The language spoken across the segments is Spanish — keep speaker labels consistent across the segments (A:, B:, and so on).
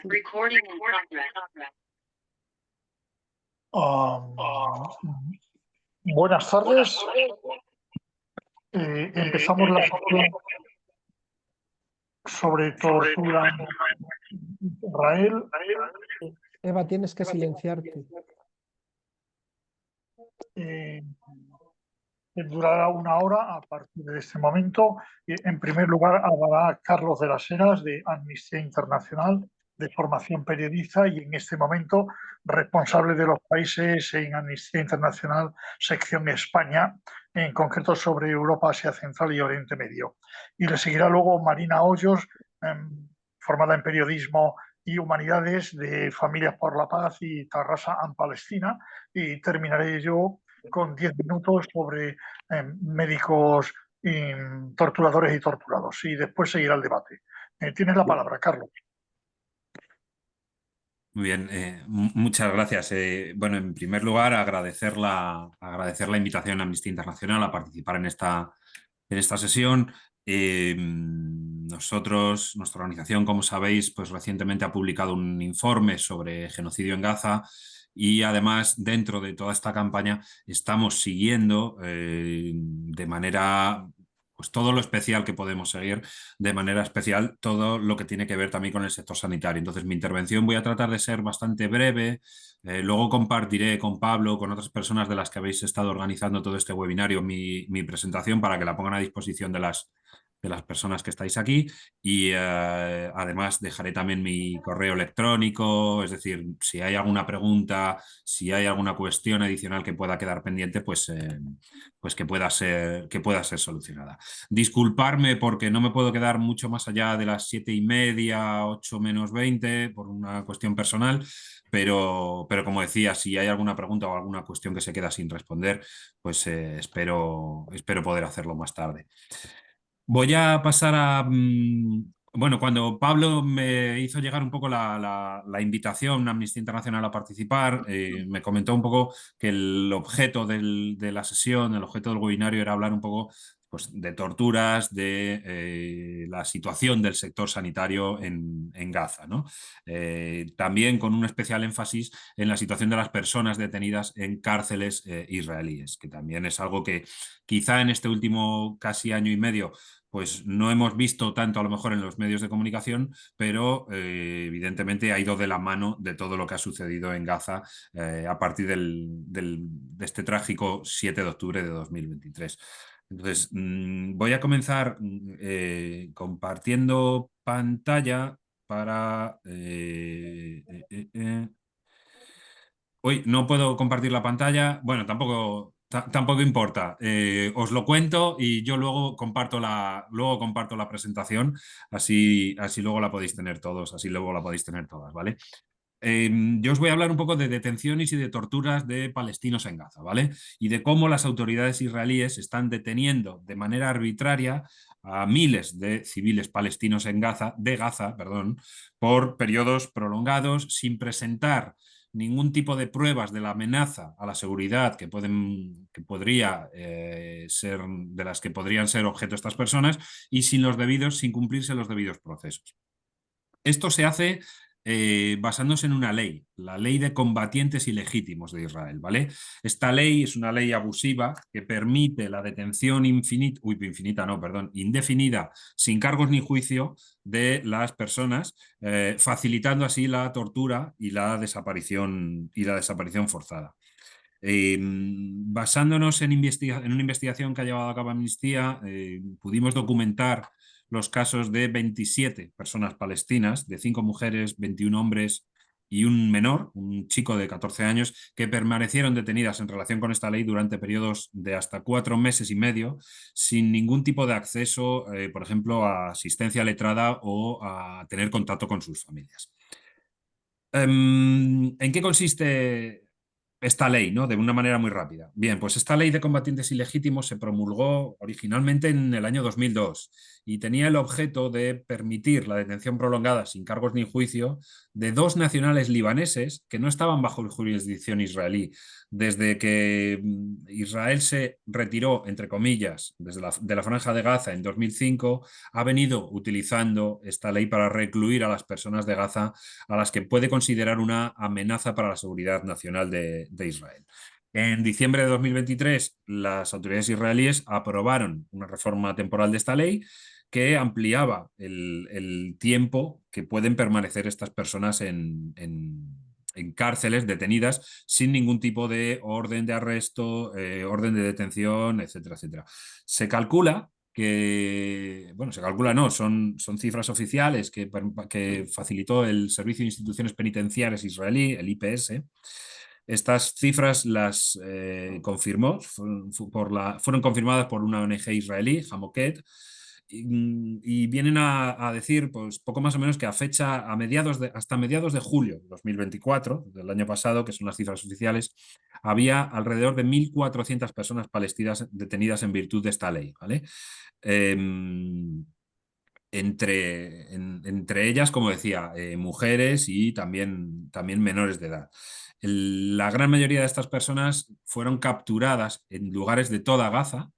A: Recording in progress.
B: Buenas tardes. Empezamos la sesión sobre tortura en Israel.
C: Eva, tienes que silenciarte.
B: Durará una hora a partir de este momento. En primer lugar, hablará Carlos de las Heras, de Amnistía Internacional, de formación periodista y en este momento responsable de los países en Amnistía Internacional, sección España, en concreto sobre Europa, Asia Central y Oriente Medio. Y le seguirá luego Marina Hoyos, formada en periodismo y humanidades, de Familias por la Paz y Tarrasa and Palestina, y terminaré yo con 10 minutos sobre médicos torturadores y torturados. Y después seguirá el debate. Tienes la palabra, Carlos.
D: Muy bien, muchas gracias. Bueno, en primer lugar, agradecer la invitación a Amnistía Internacional a participar en esta sesión. Nuestra organización, como sabéis, pues recientemente ha publicado un informe sobre genocidio en Gaza y además dentro de toda esta campaña estamos siguiendo de manera, pues todo lo especial que podemos seguir, de manera especial todo lo que tiene que ver también con el sector sanitario. Entonces mi intervención voy a tratar de ser bastante breve. Luego compartiré con Pablo, con otras personas de las que habéis estado organizando todo este webinario, mi presentación para que la pongan a disposición de las personas que estáis aquí y además dejaré también mi correo electrónico, es decir, si hay alguna pregunta, si hay alguna cuestión adicional que pueda quedar pendiente, pues que pueda ser solucionada. Disculparme porque no me puedo quedar mucho más allá de las 7:30, 8 menos 20 por una cuestión personal, pero como decía, si hay alguna pregunta o alguna cuestión que se queda sin responder, pues espero poder hacerlo más tarde. Voy a pasar a... Bueno, cuando Pablo me hizo llegar un poco la invitación a Amnistía Internacional a participar, me comentó un poco que el objeto de la sesión, el objeto del webinario era hablar un poco pues, de torturas, de la situación del sector sanitario en Gaza, ¿no? También con un especial énfasis en la situación de las personas detenidas en cárceles israelíes, que también es algo que quizá en este último casi año y medio pues no hemos visto tanto a lo mejor en los medios de comunicación, pero evidentemente ha ido de la mano de todo lo que ha sucedido en Gaza a partir de este trágico 7 de octubre de 2023. Entonces, voy a comenzar compartiendo pantalla para... Hoy no puedo compartir la pantalla. Bueno, tampoco importa. Os lo cuento y yo luego comparto la presentación. Así luego la podéis tener todos, así luego la podéis tener todas, ¿vale? Yo os voy a hablar un poco de detenciones y de torturas de palestinos en Gaza, ¿vale? Y de cómo las autoridades israelíes están deteniendo de manera arbitraria a miles de civiles palestinos de Gaza, por periodos prolongados, sin presentar ningún tipo de pruebas de la amenaza a la seguridad que podría ser, de las que podrían ser objeto estas personas, y sin cumplirse los debidos procesos. Esto se hace basándose en una ley, la Ley de Combatientes Ilegítimos de Israel, ¿vale? Esta ley es una ley abusiva que permite la detención indefinida, sin cargos ni juicio, de las personas, facilitando así la tortura y la desaparición forzada. Basándonos en una investigación que ha llevado a cabo Amnistía, pudimos documentar los casos de 27 personas palestinas, de 5 mujeres, 21 hombres y un menor, un chico de 14 años, que permanecieron detenidas en relación con esta ley durante periodos de hasta 4 meses y medio, sin ningún tipo de acceso, por ejemplo, a asistencia letrada o a tener contacto con sus familias. ¿En qué consiste esta ley, ¿no? De una manera muy rápida? Bien, pues esta ley de combatientes ilegítimos se promulgó originalmente en el año 2002 y tenía el objeto de permitir la detención prolongada sin cargos ni juicio de dos nacionales libaneses que no estaban bajo jurisdicción israelí. Desde que Israel se retiró, entre comillas, de la Franja de Gaza en 2005, ha venido utilizando esta ley para recluir a las personas de Gaza a las que puede considerar una amenaza para la seguridad nacional de Israel. En diciembre de 2023, las autoridades israelíes aprobaron una reforma temporal de esta ley que ampliaba el tiempo que pueden permanecer estas personas en cárceles detenidas sin ningún tipo de orden de arresto, orden de detención, etcétera, etcétera. Se calcula que, bueno, se calcula no, son cifras oficiales que facilitó el Servicio de Instituciones Penitenciarias israelí, el IPS. Estas cifras las confirmó, fueron confirmadas por una ONG israelí, Hamoket, y vienen a decir, pues poco más o menos que hasta mediados de julio de 2024, del año pasado, que son las cifras oficiales, había alrededor de 1.400 personas palestinas detenidas en virtud de esta ley, ¿vale? Entre ellas, como decía, mujeres y también menores de edad. La gran mayoría de estas personas fueron capturadas en lugares de toda Gaza,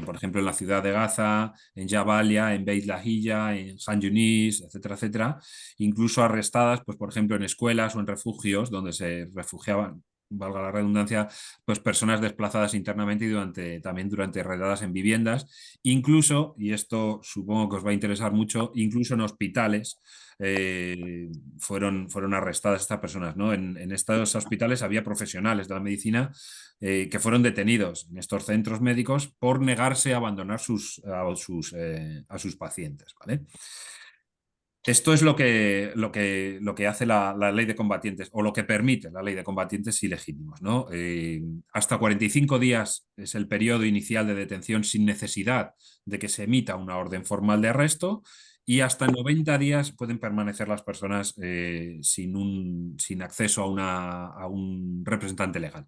D: por ejemplo, en la ciudad de Gaza, en Jabalia, en Beit Lahilla, en Han Yunis, etcétera, etcétera, incluso arrestadas, pues, por ejemplo, en escuelas o en refugios donde se refugiaban, valga la redundancia, pues personas desplazadas internamente y también durante redadas en viviendas, incluso, y esto supongo que os va a interesar mucho, incluso en hospitales fueron arrestadas estas personas, ¿no? En estos hospitales había profesionales de la medicina que fueron detenidos en estos centros médicos por negarse a abandonar a sus pacientes, ¿vale? Esto es lo que hace la ley de combatientes, o lo que permite la ley de combatientes ilegítimos, ¿no? Hasta 45 días es el periodo inicial de detención sin necesidad de que se emita una orden formal de arresto, y hasta 90 días pueden permanecer las personas sin acceso a un representante legal.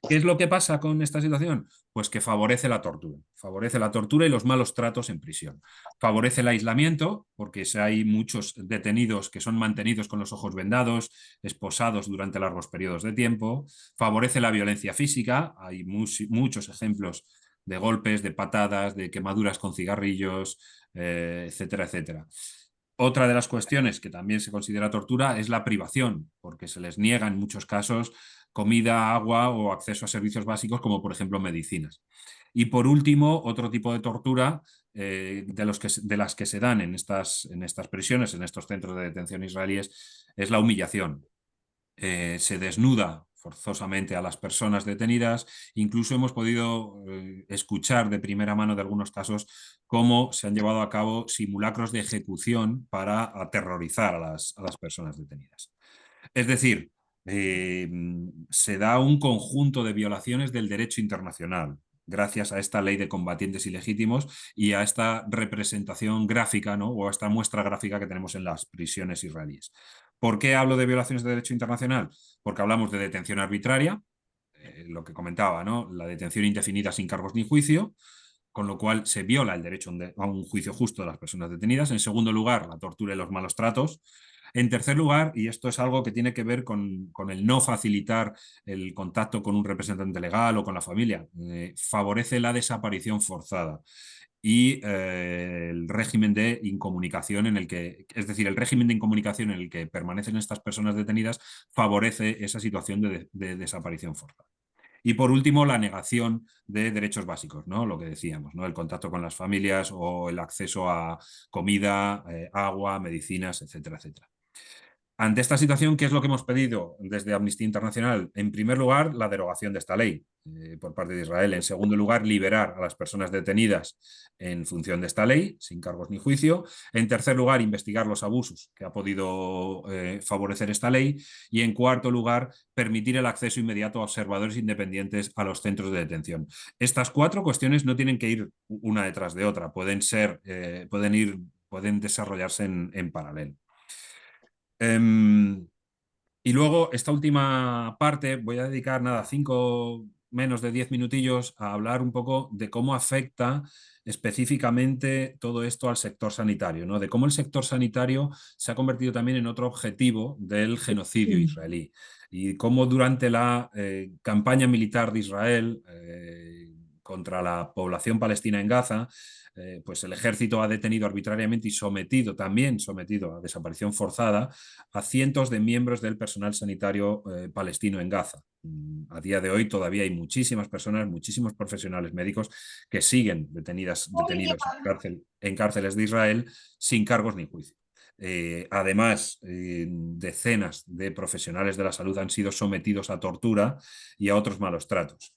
D: ¿Qué es lo que pasa con esta situación? Pues que favorece la tortura y los malos tratos en prisión. Favorece el aislamiento, porque hay muchos detenidos que son mantenidos con los ojos vendados, esposados durante largos periodos de tiempo. Favorece la violencia física, hay muchos ejemplos de golpes, de patadas, de quemaduras con cigarrillos, etcétera, etcétera. Otra de las cuestiones que también se considera tortura es la privación, porque se les niega en muchos casos comida, agua o acceso a servicios básicos como por ejemplo medicinas. Y por último, otro tipo de tortura de las que se dan en estas prisiones, en estos centros de detención israelíes, es la humillación. Se desnuda forzosamente a las personas detenidas. Incluso hemos podido escuchar de primera mano de algunos casos cómo se han llevado a cabo simulacros de ejecución para aterrorizar a las personas detenidas. Es decir, se da un conjunto de violaciones del derecho internacional gracias a esta ley de combatientes ilegítimos y a esta representación gráfica, ¿no? O a esta muestra gráfica que tenemos en las prisiones israelíes. ¿Por qué hablo de violaciones de derecho internacional? Porque hablamos de detención arbitraria, lo que comentaba, ¿no? La detención indefinida sin cargos ni juicio, con lo cual se viola el derecho a un juicio justo de las personas detenidas. En segundo lugar, la tortura y los malos tratos. En tercer lugar, y esto es algo que tiene que ver con el no facilitar el contacto con un representante legal o con la familia, favorece la desaparición forzada y el régimen de incomunicación es decir, el régimen de incomunicación en el que permanecen estas personas detenidas favorece esa situación de desaparición forzada. Y por último, la negación de derechos básicos, ¿no? Lo que decíamos, ¿no? El contacto con las familias o el acceso a comida, agua, medicinas, etcétera, etcétera. Ante esta situación, ¿qué es lo que hemos pedido desde Amnistía Internacional? En primer lugar, la derogación de esta ley por parte de Israel. En segundo lugar, liberar a las personas detenidas en función de esta ley, sin cargos ni juicio. En tercer lugar, investigar los abusos que ha podido favorecer esta ley. Y en cuarto lugar, permitir el acceso inmediato a observadores independientes a los centros de detención. Estas cuatro cuestiones no tienen que ir una detrás de otra, pueden desarrollarse en paralelo. Y luego, esta última parte, voy a dedicar menos de 10 minutillos a hablar un poco de cómo afecta específicamente todo esto al sector sanitario, ¿no? De cómo el sector sanitario se ha convertido también en otro objetivo del genocidio israelí y cómo durante la campaña militar de Israel contra la población palestina en Gaza, pues el ejército ha detenido arbitrariamente y sometido a desaparición forzada a cientos de miembros del personal sanitario palestino en Gaza. A día de hoy todavía hay muchísimas personas, muchísimos profesionales médicos que siguen detenidos en cárceles de Israel sin cargos ni juicio. Además, decenas de profesionales de la salud han sido sometidos a tortura y a otros malos tratos.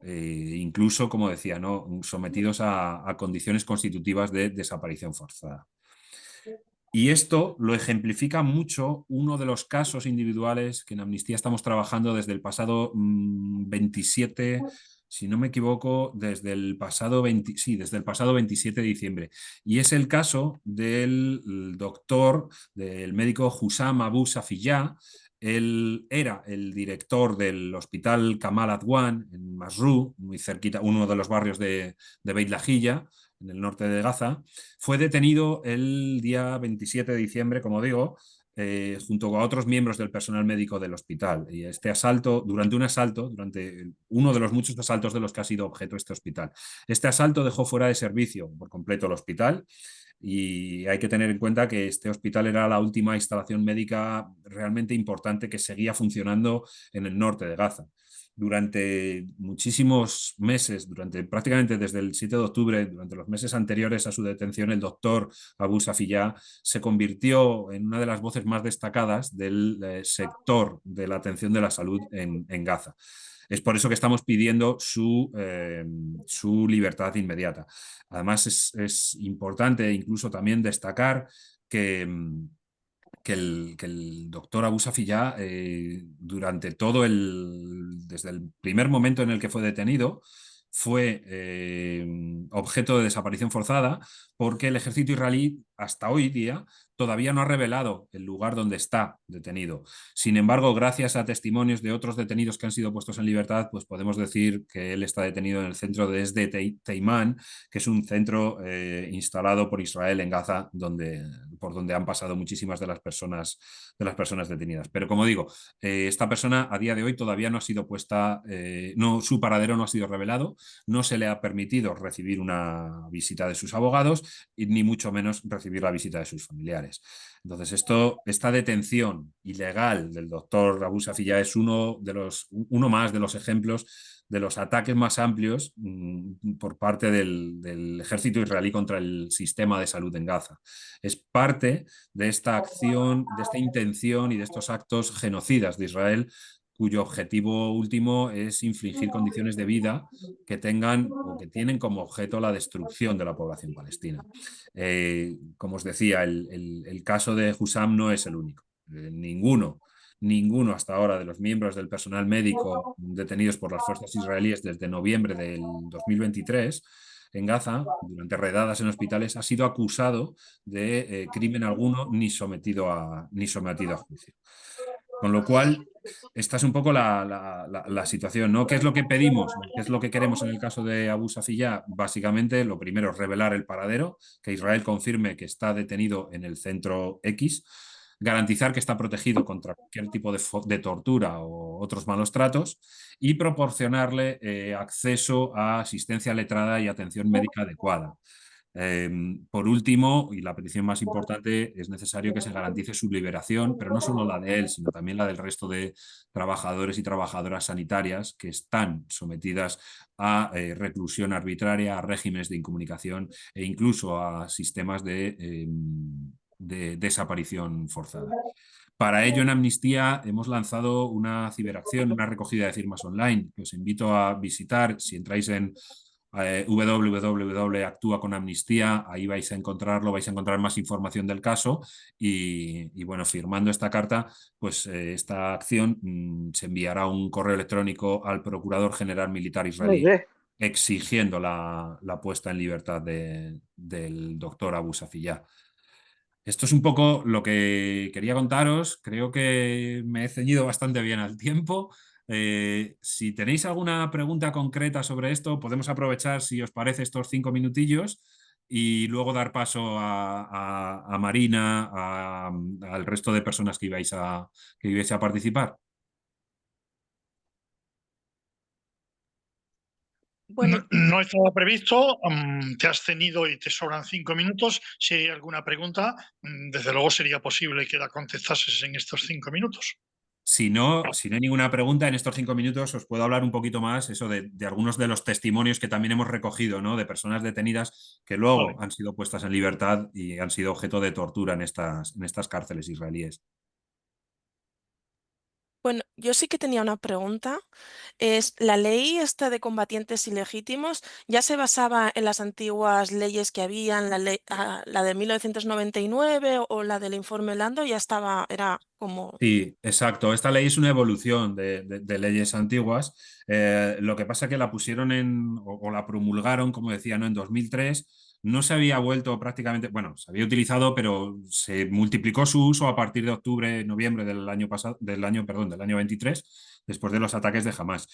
D: Incluso, como decía, ¿no? Sometidos a condiciones constitutivas de desaparición forzada. Y esto lo ejemplifica mucho uno de los casos individuales que en Amnistía estamos trabajando desde el pasado 27, si no me equivoco, desde el pasado 27 de diciembre. Y es el caso del doctor, del médico Hussam Abu Safiyah. Él era el director del hospital Kamal Adwan en Masrú, muy cerquita, uno de los barrios de Beit Lahilla, en el norte de Gaza. Fue detenido el día 27 de diciembre, como digo, junto a otros miembros del personal médico del hospital. Y este asalto, durante uno de los muchos asaltos de los que ha sido objeto este hospital. Este asalto dejó fuera de servicio por completo el hospital. Y hay que tener en cuenta que este hospital era la última instalación médica realmente importante que seguía funcionando en el norte de Gaza. Durante muchísimos meses, prácticamente desde el 7 de octubre, durante los meses anteriores a su detención, el doctor Abu Safiyah se convirtió en una de las voces más destacadas del sector de la atención de la salud en Gaza. Es por eso que estamos pidiendo su libertad inmediata. Además, es importante incluso también destacar que el doctor Abu Safiyah, desde el primer momento en el que fue detenido, fue objeto de desaparición forzada porque el ejército israelí hasta hoy día todavía no ha revelado el lugar donde está detenido. Sin embargo, gracias a testimonios de otros detenidos que han sido puestos en libertad, pues podemos decir que él está detenido en el centro de Teimán, que es un centro instalado por Israel en Gaza, por donde han pasado muchísimas de las personas detenidas. Pero como digo, esta persona a día de hoy todavía no ha sido su paradero no ha sido revelado, no se le ha permitido recibir una visita de sus abogados y ni mucho menos recibir la visita de sus familiares. Entonces, esta detención ilegal del doctor Abu Safiyah es uno más de los ejemplos de los ataques más amplios por parte del ejército israelí contra el sistema de salud en Gaza. Es parte de esta acción, de esta intención y de estos actos genocidas de Israel, cuyo objetivo último es infligir condiciones de vida que tengan o que tienen como objeto la destrucción de la población palestina. Como os decía, el caso de Hussam no es el único. Ninguno hasta ahora de los miembros del personal médico detenidos por las fuerzas israelíes desde noviembre del 2023 en Gaza, durante redadas en hospitales, ha sido acusado de crimen alguno ni sometido a juicio. Con lo cual, esta es un poco la situación, ¿no? ¿Qué es lo que pedimos? ¿Qué es lo que queremos en el caso de Abu Safiyah? Básicamente, lo primero es revelar el paradero, que Israel confirme que está detenido en el centro X, garantizar que está protegido contra cualquier tipo de tortura o otros malos tratos y proporcionarle acceso a asistencia letrada y atención médica adecuada. Por último, y la petición más importante, es necesario que se garantice su liberación, pero no solo la de él, sino también la del resto de trabajadores y trabajadoras sanitarias que están sometidas a reclusión arbitraria, a regímenes de incomunicación e incluso a sistemas de desaparición forzada. Para ello, en Amnistía hemos lanzado una ciberacción, una recogida de firmas online, que os invito a visitar. Si entráis en www.actuaconamnistía, ahí vais a encontrarlo, vais a encontrar más información del caso y bueno, firmando esta carta, pues esta acción se enviará un correo electrónico al Procurador General Militar israelí exigiendo la puesta en libertad del doctor Abu Safiyah. Esto es un poco lo que quería contaros. Creo que me he ceñido bastante bien al tiempo. Si tenéis alguna pregunta concreta sobre esto, podemos aprovechar, si os parece, estos 5 minutillos y luego dar paso a Marina, al resto de personas que ibais a participar.
E: Bueno,
B: No estaba previsto, te has tenido y te sobran 5 minutos. Si hay alguna pregunta, desde luego sería posible que la contestases en estos 5 minutos.
D: Si no hay ninguna pregunta, en estos 5 minutos os puedo hablar un poquito más eso de algunos de los testimonios que también hemos recogido, ¿no? De personas detenidas que luego
B: Vale.
D: han sido puestas en libertad y han sido objeto de tortura en estas cárceles israelíes.
E: bueno, yo sí que tenía una pregunta. Es, ¿la ley esta de combatientes ilegítimos ya se basaba en las antiguas leyes que habían, la de 1999 o la del informe Lando? Ya estaba, era como...
D: Sí, exacto. Esta ley es una evolución de leyes antiguas. Lo que pasa es que la pusieron o la promulgaron, como decía, ¿no? En 2003. No se había vuelto prácticamente, bueno, se había utilizado, pero se multiplicó su uso a partir de octubre, noviembre del año pasado, perdón, del año 23, después de los ataques de Hamás.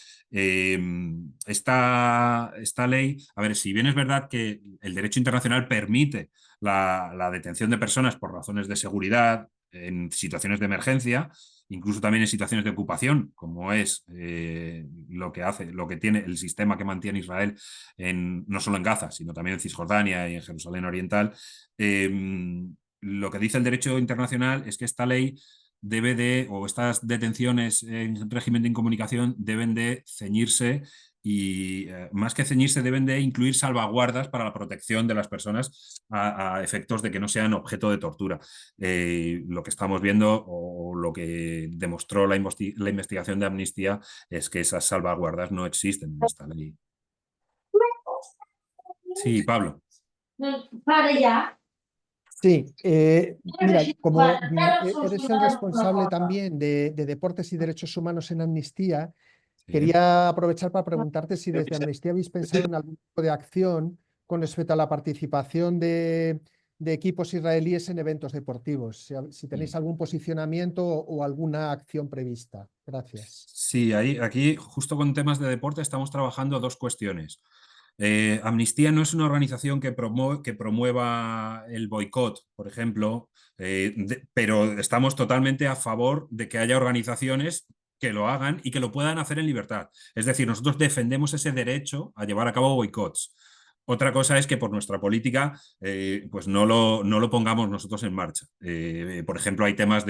D: Esta ley, a ver, si bien es verdad que el derecho internacional permite la detención de personas por razones de seguridad, en situaciones de emergencia, incluso también en situaciones de ocupación, como es lo que tiene el sistema que mantiene Israel no solo en Gaza, sino también en Cisjordania y en Jerusalén Oriental. Lo que dice el derecho internacional es que esta ley o estas detenciones en régimen de incomunicación deben de ceñirse y más que ceñirse deben de incluir salvaguardas para la protección de las personas a efectos de que no sean objeto de tortura. Lo que estamos viendo o lo que demostró la investigación de Amnistía es que esas salvaguardas no existen en esta ley. Sí, Pablo.
A: Para ya.
C: Sí, mira, como eres el responsable también de deportes y derechos humanos en Amnistía,
D: Sí.
C: quería aprovechar para preguntarte si desde Amnistía habéis pensado en algún tipo de acción con respecto a la participación de equipos israelíes en eventos deportivos, si tenéis algún posicionamiento o alguna acción prevista. Gracias.
D: Sí, aquí justo con temas de deporte estamos trabajando dos cuestiones. Amnistía no es una organización que promueva el boicot, por ejemplo, pero estamos totalmente a favor de que haya organizaciones que lo hagan y que lo puedan hacer en libertad. Es decir, nosotros defendemos ese derecho a llevar a cabo boicots. Otra cosa es que por nuestra política pues no lo pongamos nosotros en marcha. Por ejemplo, hay temas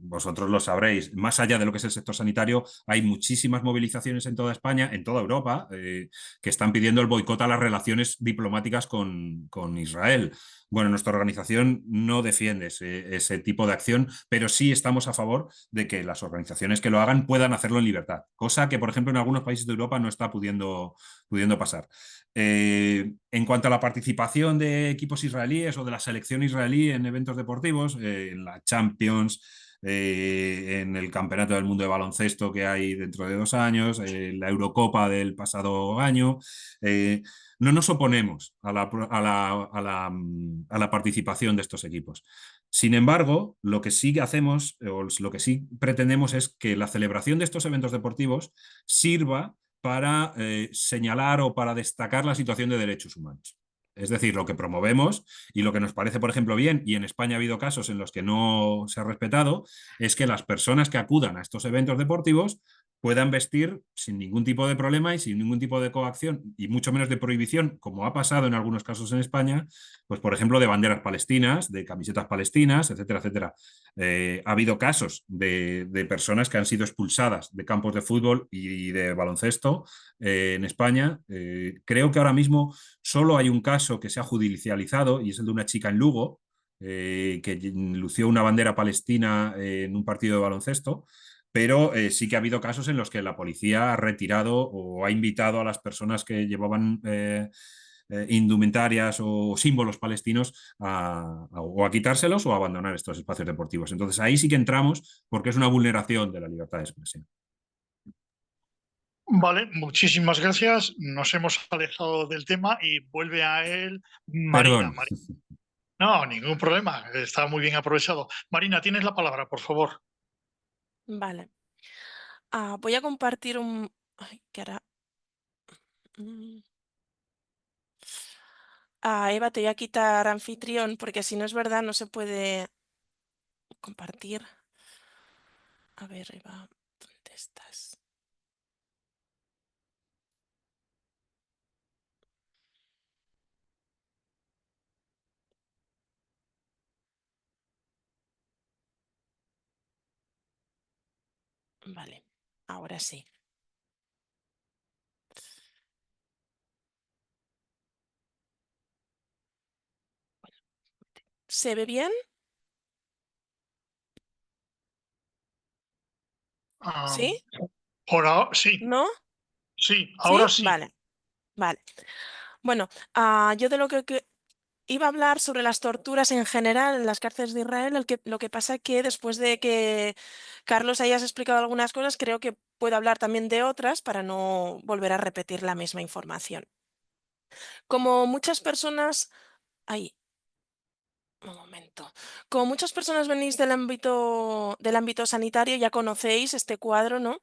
D: vosotros lo sabréis, más allá de lo que es el sector sanitario, hay muchísimas movilizaciones en toda España, en toda Europa, que están pidiendo el boicot a las relaciones diplomáticas con Israel. Bueno, nuestra organización no defiende ese tipo de acción, pero sí estamos a favor de que las organizaciones que lo hagan puedan hacerlo en libertad, cosa que, por ejemplo, en algunos países de Europa no está pudiendo pasar. En cuanto a la participación de equipos israelíes o de la selección israelí en eventos deportivos, en la Champions, en el Campeonato del Mundo de Baloncesto que hay dentro de 2 años, la Eurocopa del pasado año, no nos oponemos a la participación de estos equipos. Sin embargo, lo que sí hacemos o lo que sí pretendemos es que la celebración de estos eventos deportivos sirva para señalar o para destacar la situación de derechos humanos. Es decir, lo que promovemos y lo que nos parece, por ejemplo, bien, y en España ha habido casos en los que no se ha respetado, es que las personas que acudan a estos eventos deportivos puedan vestir sin ningún tipo de problema y sin ningún tipo de coacción y mucho menos de prohibición, como ha pasado en algunos casos en España, pues por ejemplo de banderas palestinas, de camisetas palestinas, etcétera, etcétera. Ha habido casos de personas que han sido expulsadas de campos de fútbol y de baloncesto en España. Creo que ahora mismo solo hay un caso que se ha judicializado y es el de una chica en Lugo, que lució una bandera palestina en un partido de baloncesto, pero sí que ha habido casos en los que la policía ha retirado o ha invitado a las personas que llevaban indumentarias o símbolos palestinos o a quitárselos o a abandonar estos espacios deportivos. Entonces ahí sí que entramos porque es una vulneración de la libertad de expresión.
B: Vale, muchísimas gracias. Nos hemos alejado del tema y vuelve a él Marina.
D: Perdón.
B: No, ningún problema. Está muy bien aprovechado. Marina, tienes la palabra, por favor.
E: Vale. Voy a compartir un... Ay, ¿qué hará? Mm. Eva, te voy a quitar anfitrión porque si no es verdad no se puede compartir. A ver, Eva, ¿dónde estás? Vale, ahora sí. ¿Se ve bien? ¿Sí?
B: Ahora sí,
E: ¿No?
B: sí,
E: ¿Sí?
B: ahora sí.
E: Vale, vale. Bueno, yo de lo que iba a hablar sobre las torturas en general en las cárceles de Israel, lo que pasa que después de que Carlos hayas explicado algunas cosas, creo que puedo hablar también de otras para no volver a repetir la misma información. Como muchas personas... Ay, un momento. Como muchas personas venís del ámbito sanitario, ya conocéis este cuadro, ¿no?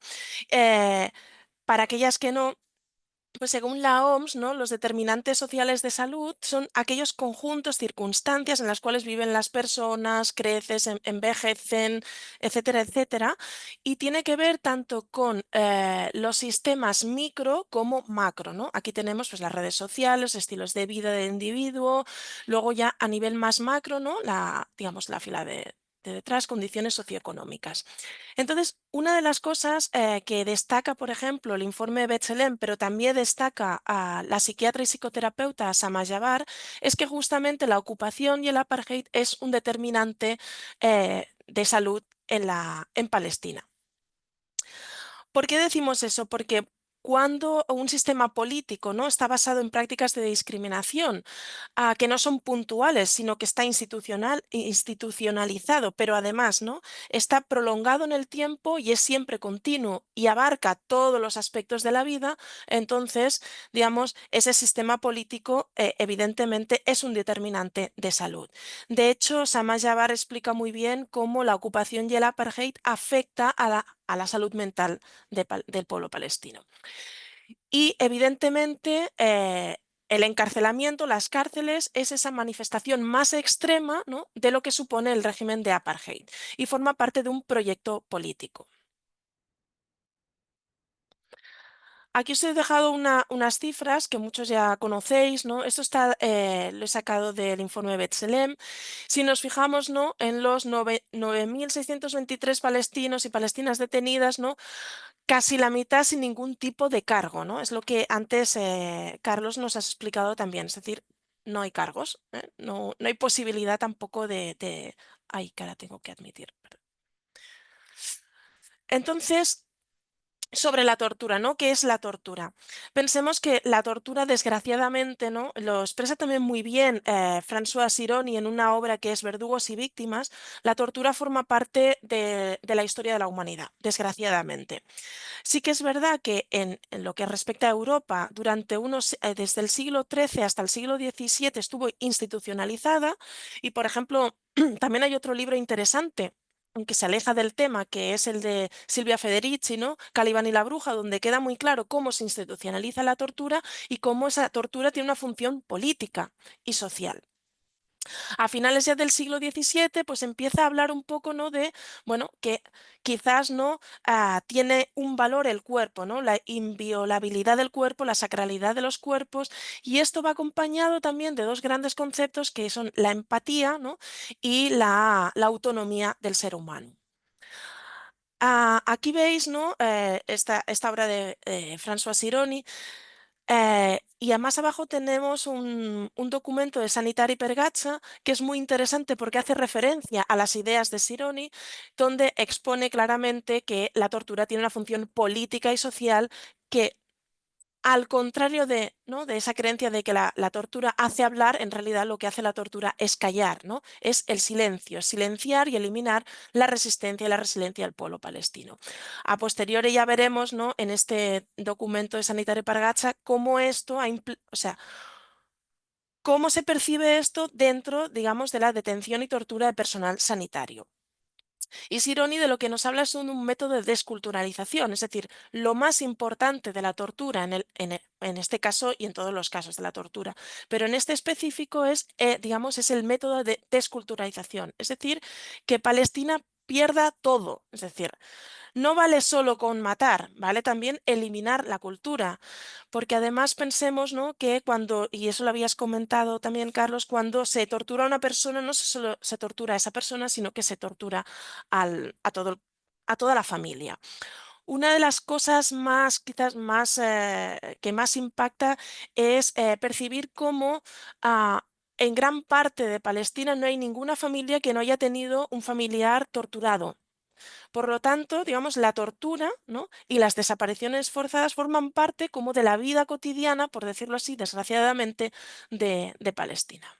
E: Para aquellas que no, pues según la OMS, ¿no? Los determinantes sociales de salud son aquellos conjuntos, circunstancias en las cuales viven las personas, crecen, envejecen, etcétera, etcétera. Y tiene que ver tanto con los sistemas micro como macro, ¿no? Aquí tenemos pues, las redes sociales, estilos de vida del individuo, luego ya a nivel más macro, ¿no? Digamos, la fila de detrás, condiciones socioeconómicas. Entonces, una de las cosas que destaca, por ejemplo, el informe B'Tselem, pero también destaca a la psiquiatra y psicoterapeuta Sama Jabar, es que justamente la ocupación y el apartheid es un determinante de salud en Palestina. ¿Por qué decimos eso? Porque cuando un sistema político, ¿no? está basado en prácticas de discriminación, que no son puntuales, sino que está institucionalizado, pero además, ¿no? está prolongado en el tiempo y es siempre continuo y abarca todos los aspectos de la vida, entonces, digamos, ese sistema político evidentemente es un determinante de salud. De hecho, Sama Jabar explica muy bien cómo la ocupación y el apartheid afecta a la salud mental del pueblo palestino. Y evidentemente el encarcelamiento, las cárceles, es esa manifestación más extrema, ¿no? de lo que supone el régimen de apartheid y forma parte de un proyecto político. Aquí os he dejado unas cifras que muchos ya conocéis, ¿no? Esto lo he sacado del informe B'Tselem. Si nos fijamos, ¿no? en los 9.623 palestinos y palestinas detenidas, ¿no? casi la mitad sin ningún tipo de cargo, ¿no? Es lo que antes Carlos nos ha explicado también, es decir, no hay cargos, no hay posibilidad tampoco de... Ay, que ahora tengo que admitir. Entonces, sobre la tortura, ¿no? ¿Qué es la tortura? Pensemos que la tortura, desgraciadamente, ¿no? Lo expresa también muy bien François Sironi en una obra que es Verdugos y Víctimas. La tortura forma parte de la historia de la humanidad, desgraciadamente. Sí que es verdad que en lo que respecta a Europa, desde el siglo XIII hasta el siglo XVII estuvo institucionalizada y, por ejemplo, también hay otro libro interesante que se aleja del tema, que es el de Silvia Federici, ¿no? Calibán y la bruja, donde queda muy claro cómo se institucionaliza la tortura y cómo esa tortura tiene una función política y social. A finales ya del siglo XVII, pues empieza a hablar un poco, ¿no? de, bueno, que quizás no tiene un valor el cuerpo, ¿no? La inviolabilidad del cuerpo, la sacralidad de los cuerpos, y esto va acompañado también de dos grandes conceptos que son la empatía, ¿no? y la autonomía del ser humano. Aquí veis, ¿no? esta obra de François Sironi. Y más abajo tenemos un documento de Sanitari Pergazza que es muy interesante porque hace referencia a las ideas de Sironi, donde expone claramente que la tortura tiene una función política y social que, al contrario ¿no? de esa creencia de que la tortura hace hablar, en realidad lo que hace la tortura es callar, ¿no? Es el silencio, es silenciar y eliminar la resistencia y la resiliencia del pueblo palestino. A posteriori ya veremos, ¿no? en este documento de Sanitario Pargatsa cómo esto o sea, cómo se percibe esto dentro, digamos, de la detención y tortura de personal sanitario. Y Sironi de lo que nos habla es un método de desculturalización, es decir, lo más importante de la tortura en este caso y en todos los casos de la tortura, pero en este específico es, digamos, es el método de desculturalización, es decir, que Palestina pierda todo, es decir, no vale solo con matar, vale también eliminar la cultura, porque además pensemos, ¿no?, que cuando, y eso lo habías comentado también, Carlos, cuando se tortura a una persona, no solo se tortura a esa persona, sino que se tortura a toda la familia. Una de las cosas más, quizás más, que más impacta es percibir cómo en gran parte de Palestina no hay ninguna familia que no haya tenido un familiar torturado. Por lo tanto, digamos, la tortura, ¿no?, y las desapariciones forzadas forman parte como de la vida cotidiana, por decirlo así, desgraciadamente, de Palestina.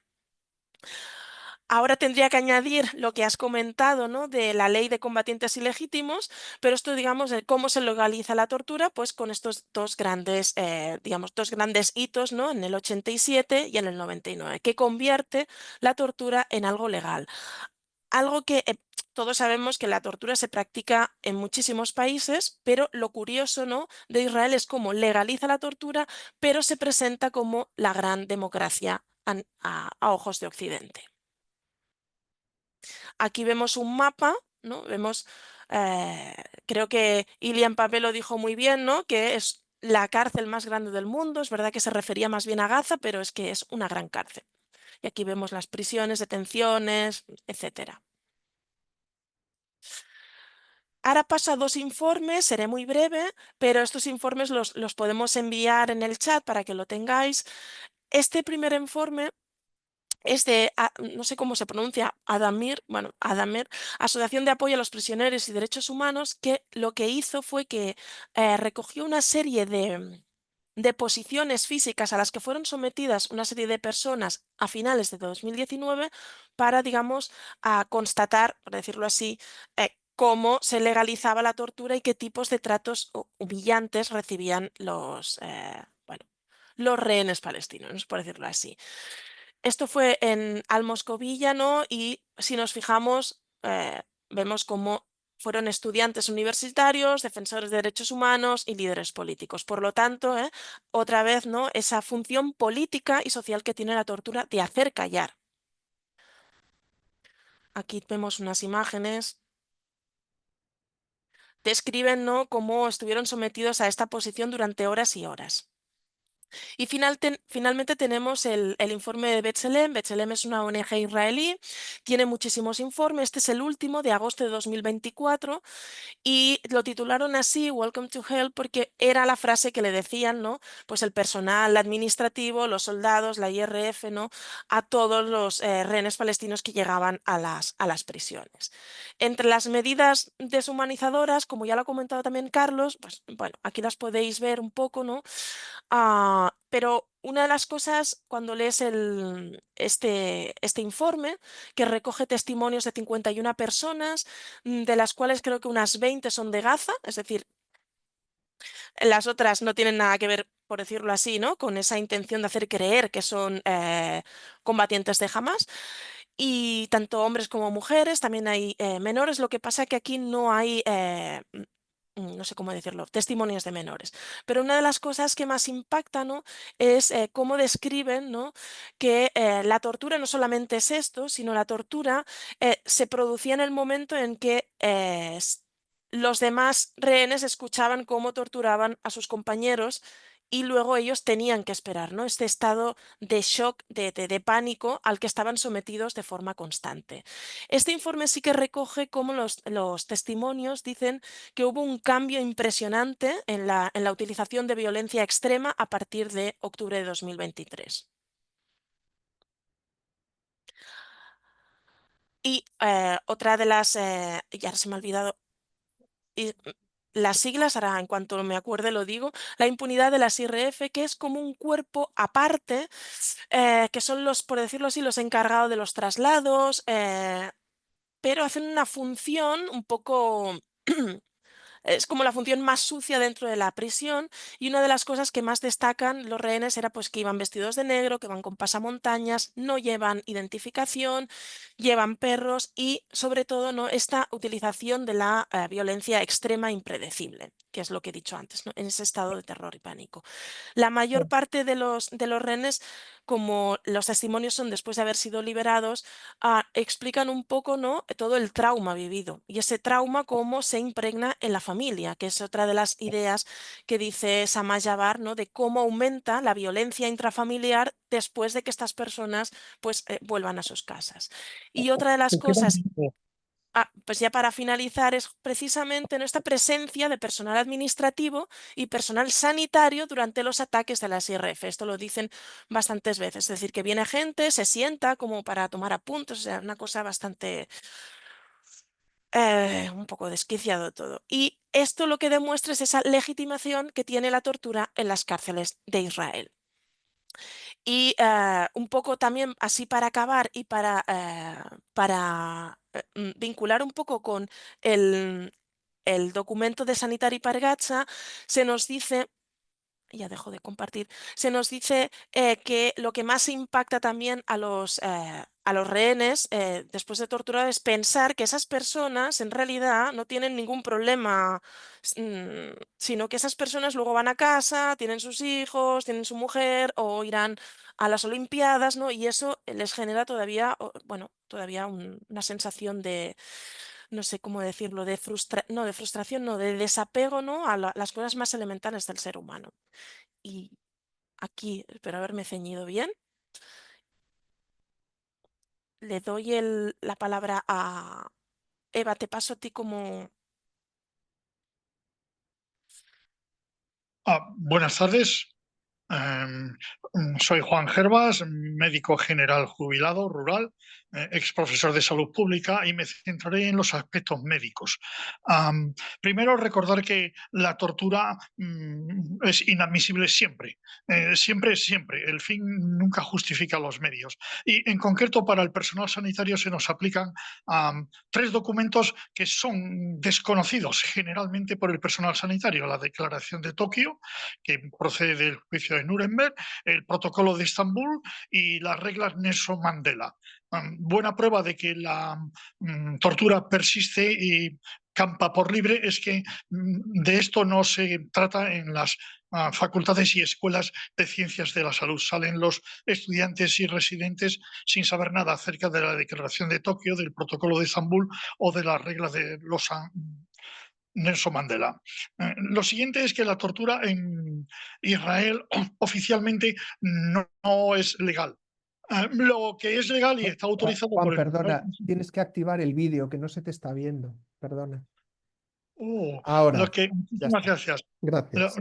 E: Ahora tendría que añadir lo que has comentado, ¿no?, de la ley de combatientes ilegítimos, pero esto, digamos, de cómo se legaliza la tortura, pues con estos dos grandes, digamos, dos grandes hitos, ¿no?, en el 87 y en el 99, que convierte la tortura en algo legal. Algo que todos sabemos que la tortura se practica en muchísimos países, pero lo curioso, ¿no?, de Israel es cómo legaliza la tortura, pero se presenta como la gran democracia a ojos de Occidente. Aquí vemos un mapa, ¿no? Vemos, creo que Ilian Pappé lo dijo muy bien, ¿no?, que es la cárcel más grande del mundo. Es verdad que se refería más bien a Gaza, pero es que es una gran cárcel. Y aquí vemos las prisiones, detenciones, etcétera. Ahora paso a dos informes, seré muy breve, pero estos informes los podemos enviar en el chat para que lo tengáis. Este primer informe es de, no sé cómo se pronuncia, Addameer, Asociación de Apoyo a los Prisioneros y Derechos Humanos, que lo que hizo fue que recogió una serie de posiciones físicas a las que fueron sometidas una serie de personas a finales de 2019 para, digamos, constatar, por decirlo así, cómo se legalizaba la tortura y qué tipos de tratos humillantes recibían los rehenes palestinos, por decirlo así. Esto fue en Al-Moscovilla, ¿no? Y si nos fijamos, vemos cómo fueron estudiantes universitarios, defensores de derechos humanos y líderes políticos. Por lo tanto, otra vez, ¿no?, esa función política y social que tiene la tortura de hacer callar. Aquí vemos unas imágenes. Describen, ¿no?, cómo estuvieron sometidos a esta posición durante horas y horas. Y finalmente tenemos el informe de B'Tselem. B'Tselem es una ONG israelí, tiene muchísimos informes. Este es el último, de agosto de 2024, y lo titularon así, Welcome to Hell, porque era la frase que le decían, ¿no?, pues el personal administrativo, los soldados, la IRF, ¿no?, a todos los rehenes palestinos que llegaban a las prisiones. Entre las medidas deshumanizadoras, como ya lo ha comentado también Carlos, pues bueno, aquí las podéis ver un poco, ¿no? Pero una de las cosas, cuando lees este informe, que recoge testimonios de 51 personas, de las cuales creo que unas 20 son de Gaza, es decir, las otras no tienen nada que ver, por decirlo así, ¿no?, con esa intención de hacer creer que son combatientes de Hamas. Y tanto hombres como mujeres, también hay menores. Lo que pasa es que aquí no hay, no sé cómo decirlo, testimonios de menores. Pero una de las cosas que más impacta, ¿no?, es cómo describen, ¿no?, que la tortura no solamente es esto, sino la tortura se producía en el momento en que los demás rehenes escuchaban cómo torturaban a sus compañeros y luego ellos tenían que esperar, ¿no?, este estado de shock, de pánico al que estaban sometidos de forma constante. Este informe sí que recoge cómo los testimonios dicen que hubo un cambio impresionante en la utilización de violencia extrema a partir de octubre de 2023. Y otra de las, ya se me ha olvidado, las siglas, ahora en cuanto me acuerde lo digo, la impunidad de las IRF, que es como un cuerpo aparte, que son los, por decirlo así, los encargados de los traslados, pero hacen una función un poco es como la función más sucia dentro de la prisión, y una de las cosas que más destacan los rehenes era pues que iban vestidos de negro, que van con pasamontañas, no llevan identificación, llevan perros y sobre todo ¿no? esta utilización de la violencia extrema e impredecible, que es lo que he dicho antes, ¿no? En ese estado de terror y pánico. La mayor parte de los rehenes, como los testimonios son después de haber sido liberados, explican un poco ¿no? todo el trauma vivido y ese trauma cómo se impregna en la familia, que es otra de las ideas que dice Samar Jabbar, ¿no? de cómo aumenta la violencia intrafamiliar después de que estas personas pues, vuelvan a sus casas. Y otra de las cosas... pues ya para finalizar, es precisamente nuestra presencia de personal administrativo y personal sanitario durante los ataques de las IRF. Esto lo dicen bastantes veces, es decir, que viene gente, se sienta como para tomar apuntes, o sea, una cosa bastante... un poco desquiciado todo. Y esto lo que demuestra es esa legitimación que tiene la tortura en las cárceles de Israel. Y un poco también así para acabar y para vincular un poco con el documento de Sanitari Pargatsa, se nos dice, ya dejo de compartir, se nos dice que lo que más impacta también a los rehenes después de torturar es pensar que esas personas en realidad no tienen ningún problema, sino que esas personas luego van a casa, tienen sus hijos, tienen su mujer o irán a las Olimpiadas, ¿no? Y eso les genera todavía, bueno, todavía una sensación de, no sé cómo decirlo, de frustración, no, de desapego, ¿no? A las cosas más elementales del ser humano. Y aquí, espero haberme ceñido bien, le doy la palabra a Eva, te paso a ti como...
B: Buenas tardes. Soy Juan Gervas, médico general jubilado rural, ex profesor de salud pública, y me centraré en los aspectos médicos. Primero, recordar que la tortura es inadmisible siempre, siempre. El fin nunca justifica los medios. Y en concreto para el personal sanitario se nos aplican 3 documentos que son desconocidos generalmente por el personal sanitario: la Declaración de Tokio, que procede del juicio de Nuremberg, el Protocolo de Estambul y las reglas Nelson Mandela. Buena prueba de que la tortura persiste y campa por libre es que de esto no se trata en las facultades y escuelas de ciencias de la salud. Salen los estudiantes y residentes sin saber nada acerca de la Declaración de Tokio, del Protocolo de Estambul o de las reglas de los Nelson Mandela. Lo siguiente es que la tortura en Israel oficialmente no es legal. Lo que es legal y está autorizado
C: Juan,
B: por el...
C: perdona, tienes que activar el vídeo que no se te está viendo. Perdona.
B: Lo
C: Ahora,
B: que,
C: ya
B: muchísimas
C: está.
B: gracias.
C: Gracias.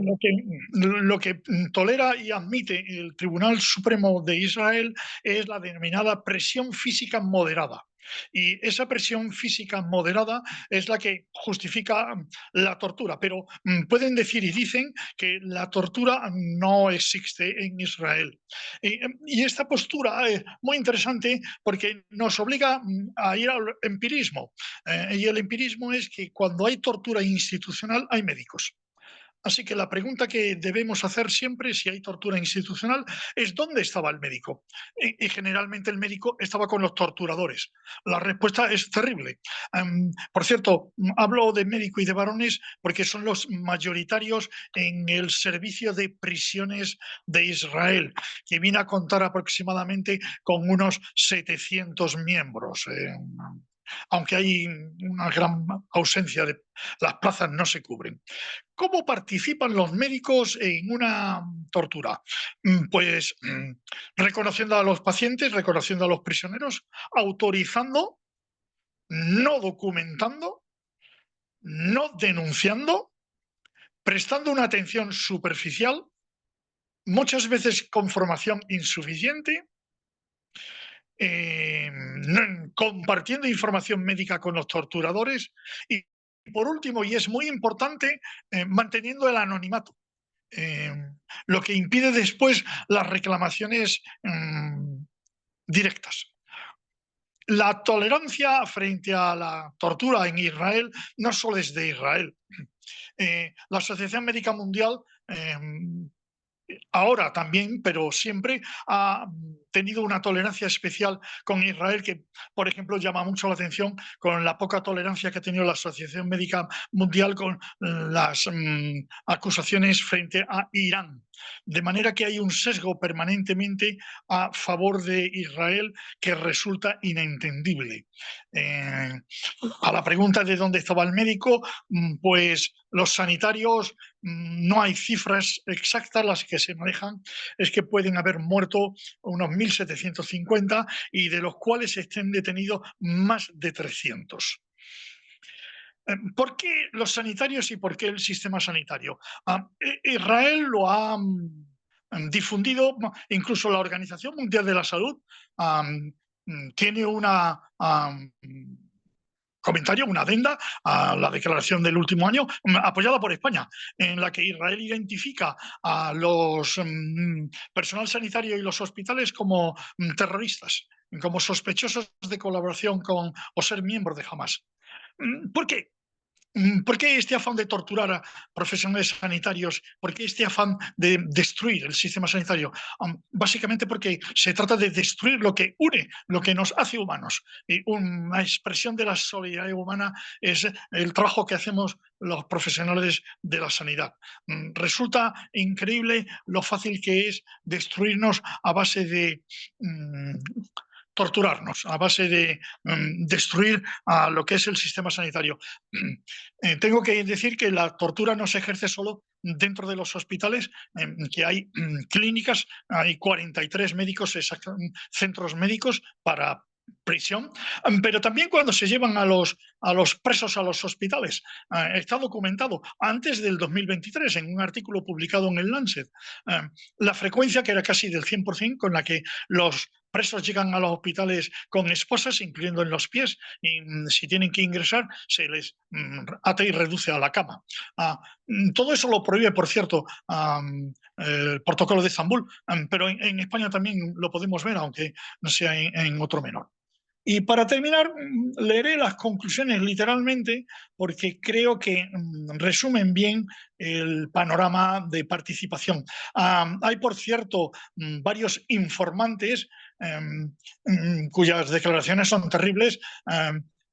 B: Lo que tolera y admite el Tribunal Supremo de Israel es la denominada presión física moderada. Y esa presión física moderada es la que justifica la tortura. Pero pueden decir y dicen que la tortura no existe en Israel. Y esta postura es muy interesante porque nos obliga a ir al empirismo. Y el empirismo es que cuando hay tortura institucional hay médicos. Así que la pregunta que debemos hacer siempre, si hay tortura institucional, es ¿dónde estaba el médico? Y generalmente el médico estaba con los torturadores. La respuesta es terrible. Por cierto, hablo de médico y de varones porque son los mayoritarios en el servicio de prisiones de Israel, que viene a contar aproximadamente con unos 700 miembros. Aunque hay una gran ausencia de las plazas, no se cubren. ¿Cómo participan los médicos en una tortura? Pues reconociendo a los pacientes, reconociendo a los prisioneros, autorizando, no documentando, no denunciando, prestando una atención superficial, muchas veces con formación insuficiente, compartiendo información médica con los torturadores y, por último, y es muy importante, manteniendo el anonimato. Lo que impide después las reclamaciones directas. La tolerancia frente a la tortura en Israel no solo es de Israel. La Asociación Médica Mundial ahora también, pero siempre ha tenido una tolerancia especial con Israel que, por ejemplo, llama mucho la atención con la poca tolerancia que ha tenido la Asociación Médica Mundial con las acusaciones frente a Irán. De manera que hay un sesgo permanentemente a favor de Israel que resulta inentendible. A la pregunta de dónde estaba el médico, pues los sanitarios, no hay cifras exactas, las que se manejan es que pueden haber muerto unos 1.750 y de los cuales estén detenidos más de 300. ¿Por qué los sanitarios y por qué el sistema sanitario? Israel lo ha difundido, incluso la Organización Mundial de la Salud tiene una comentario, una adenda a la declaración del último año, apoyada por España, en la que Israel identifica a los personal sanitario y los hospitales como terroristas, como sospechosos de colaboración con o ser miembros de Hamas. ¿Por qué? ¿Por qué este afán de torturar a profesionales sanitarios? ¿Por qué este afán de destruir el sistema sanitario? Básicamente porque se trata de destruir lo que une, lo que nos hace humanos. Y una expresión de la solidaridad humana es el trabajo que hacemos los profesionales de la sanidad. Resulta increíble lo fácil que es destruirnos a base de torturarnos, a base de destruir a lo que es el sistema sanitario. Tengo que decir que la tortura no se ejerce solo dentro de los hospitales, que hay clínicas, hay 43 médicos, centros médicos para prisión, pero también cuando se llevan a los presos a los hospitales. Está documentado antes del 2023 en un artículo publicado en el Lancet, la frecuencia que era casi del 100% con la que los presos llegan a los hospitales con esposas, incluyendo en los pies, y si tienen que ingresar, se les ata y reduce a la cama. Todo eso lo prohíbe, por cierto, el protocolo de Estambul, pero en España también lo podemos ver, aunque no sea en otro menor. Y para terminar, leeré las conclusiones literalmente porque creo que resumen bien el panorama de participación. Hay, por cierto, varios informantes cuyas declaraciones son terribles,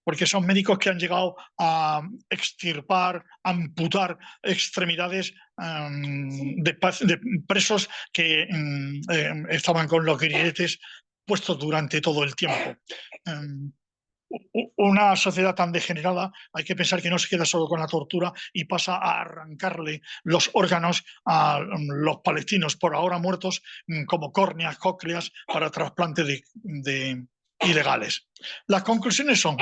B: porque son médicos que han llegado a extirpar, amputar extremidades de presos que estaban con los grilletes puestos durante todo el tiempo. Una sociedad tan degenerada, hay que pensar que no se queda solo con la tortura y pasa a arrancarle los órganos a los palestinos por ahora muertos, como córneas, cócleas, para trasplante de ilegales. Las conclusiones son: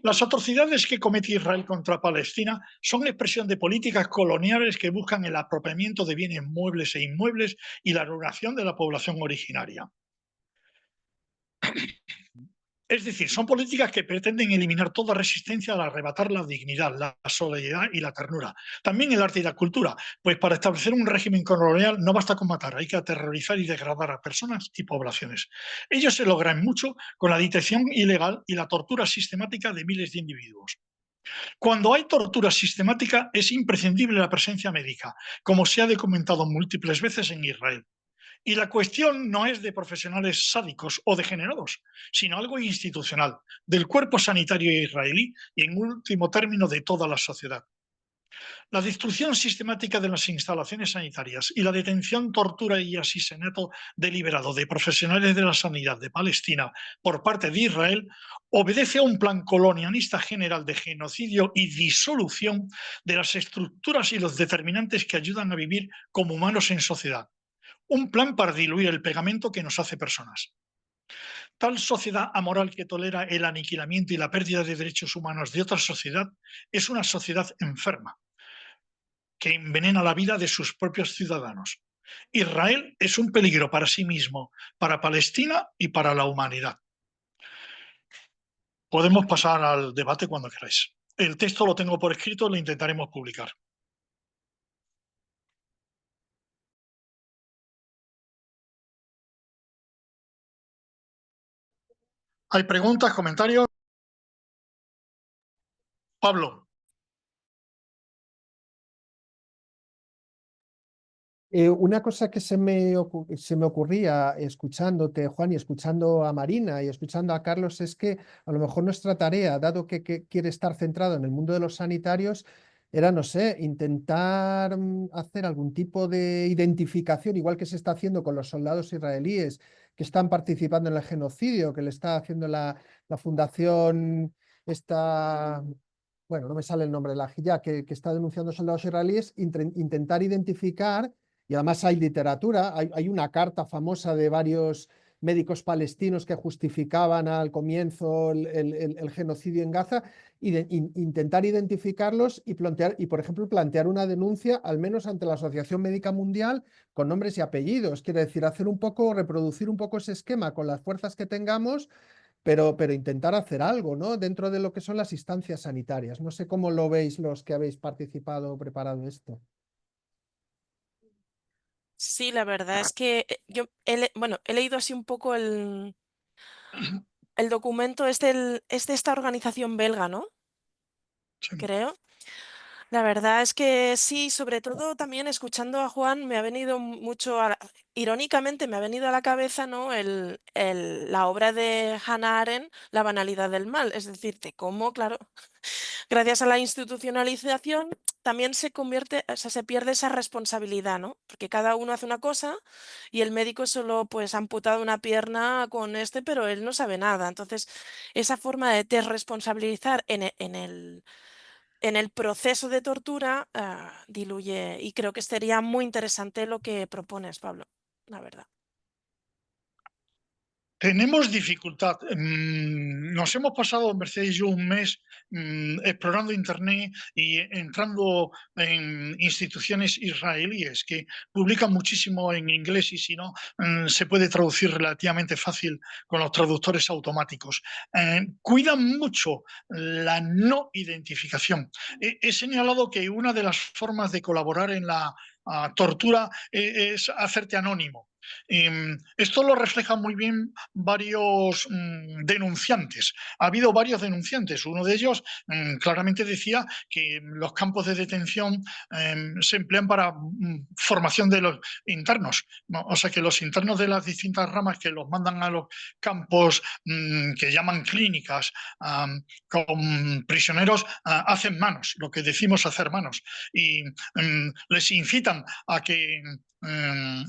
B: las atrocidades que comete Israel contra Palestina son expresión de políticas coloniales que buscan el apropiamiento de bienes muebles e inmuebles y la anulación de la población originaria. Es decir, son políticas que pretenden eliminar toda resistencia al arrebatar la dignidad, la solidaridad y la ternura. También el arte y la cultura, pues para establecer un régimen colonial no basta con matar, hay que aterrorizar y degradar a personas y poblaciones. Ello se logra en mucho con la detención ilegal y la tortura sistemática de miles de individuos. Cuando hay tortura sistemática es imprescindible la presencia médica, como se ha documentado múltiples veces en Israel. Y la cuestión no es de profesionales sádicos o degenerados, sino algo institucional, del cuerpo sanitario israelí y, en último término, de toda la sociedad. La destrucción sistemática de las instalaciones sanitarias y la detención, tortura y asesinato deliberado de profesionales de la sanidad de Palestina por parte de Israel obedece a un plan colonialista general de genocidio y disolución de las estructuras y los determinantes que ayudan a vivir como humanos en sociedad. Un plan para diluir el pegamento que nos hace personas. Tal sociedad amoral que tolera el aniquilamiento y la pérdida de derechos humanos de otra sociedad es una sociedad enferma, que envenena la vida de sus propios ciudadanos. Israel es un peligro para sí mismo, para Palestina y para la humanidad. Podemos pasar al debate cuando queráis. El texto lo tengo por escrito, lo intentaremos publicar. ¿Hay preguntas, comentarios? Pablo.
C: Una cosa que se me ocurría escuchándote, Juan, y escuchando a Marina y escuchando a Carlos, es que a lo mejor nuestra tarea, dado que quiere estar centrado en el mundo de los sanitarios, era, no sé, intentar hacer algún tipo de identificación, igual que se está haciendo con los soldados israelíes que están participando en el genocidio, que le está haciendo la fundación esta... Bueno, no me sale el nombre de la Hiyá, que está denunciando soldados israelíes, intentar identificar. Y además hay literatura, hay una carta famosa de varios médicos palestinos que justificaban al comienzo el genocidio en Gaza, intentar identificarlos y por ejemplo, plantear una denuncia, al menos ante la Asociación Médica Mundial, con nombres y apellidos. Quiere decir, reproducir un poco ese esquema con las fuerzas que tengamos, pero intentar hacer algo, ¿no? Dentro de lo que son las instancias sanitarias. No sé cómo lo veis los que habéis participado o preparado esto.
E: Sí, la verdad es que yo he leído así un poco el documento, es de esta organización belga, ¿no?
B: Sí.
E: Creo. La verdad es que sí, sobre todo también escuchando a Juan me ha venido mucho, irónicamente me ha venido a la cabeza, ¿no? La obra de Hannah Arendt, La banalidad del mal, es decir, de cómo, claro, gracias a la institucionalización también se convierte, o sea, se pierde esa responsabilidad, ¿no? Porque cada uno hace una cosa y el médico solo pues ha amputado una pierna con pero él no sabe nada. Entonces, esa forma de desresponsabilizar en el proceso de tortura diluye, y creo que sería muy interesante lo que propones, Pablo, la verdad.
B: Tenemos dificultad. Nos hemos pasado, Mercedes y yo, un mes explorando Internet y entrando en instituciones israelíes que publican muchísimo en inglés y si no, se puede traducir relativamente fácil con los traductores automáticos. Cuidan mucho la no identificación. He señalado que una de las formas de colaborar en la tortura es hacerte anónimo. Esto lo reflejan muy bien varios denunciantes. Ha habido varios denunciantes. Uno de ellos claramente decía que los campos de detención se emplean para formación de los internos, ¿no? O sea que los internos de las distintas ramas que los mandan a los campos que llaman clínicas con prisioneros hacen manos, lo que decimos hacer manos, y les incitan a que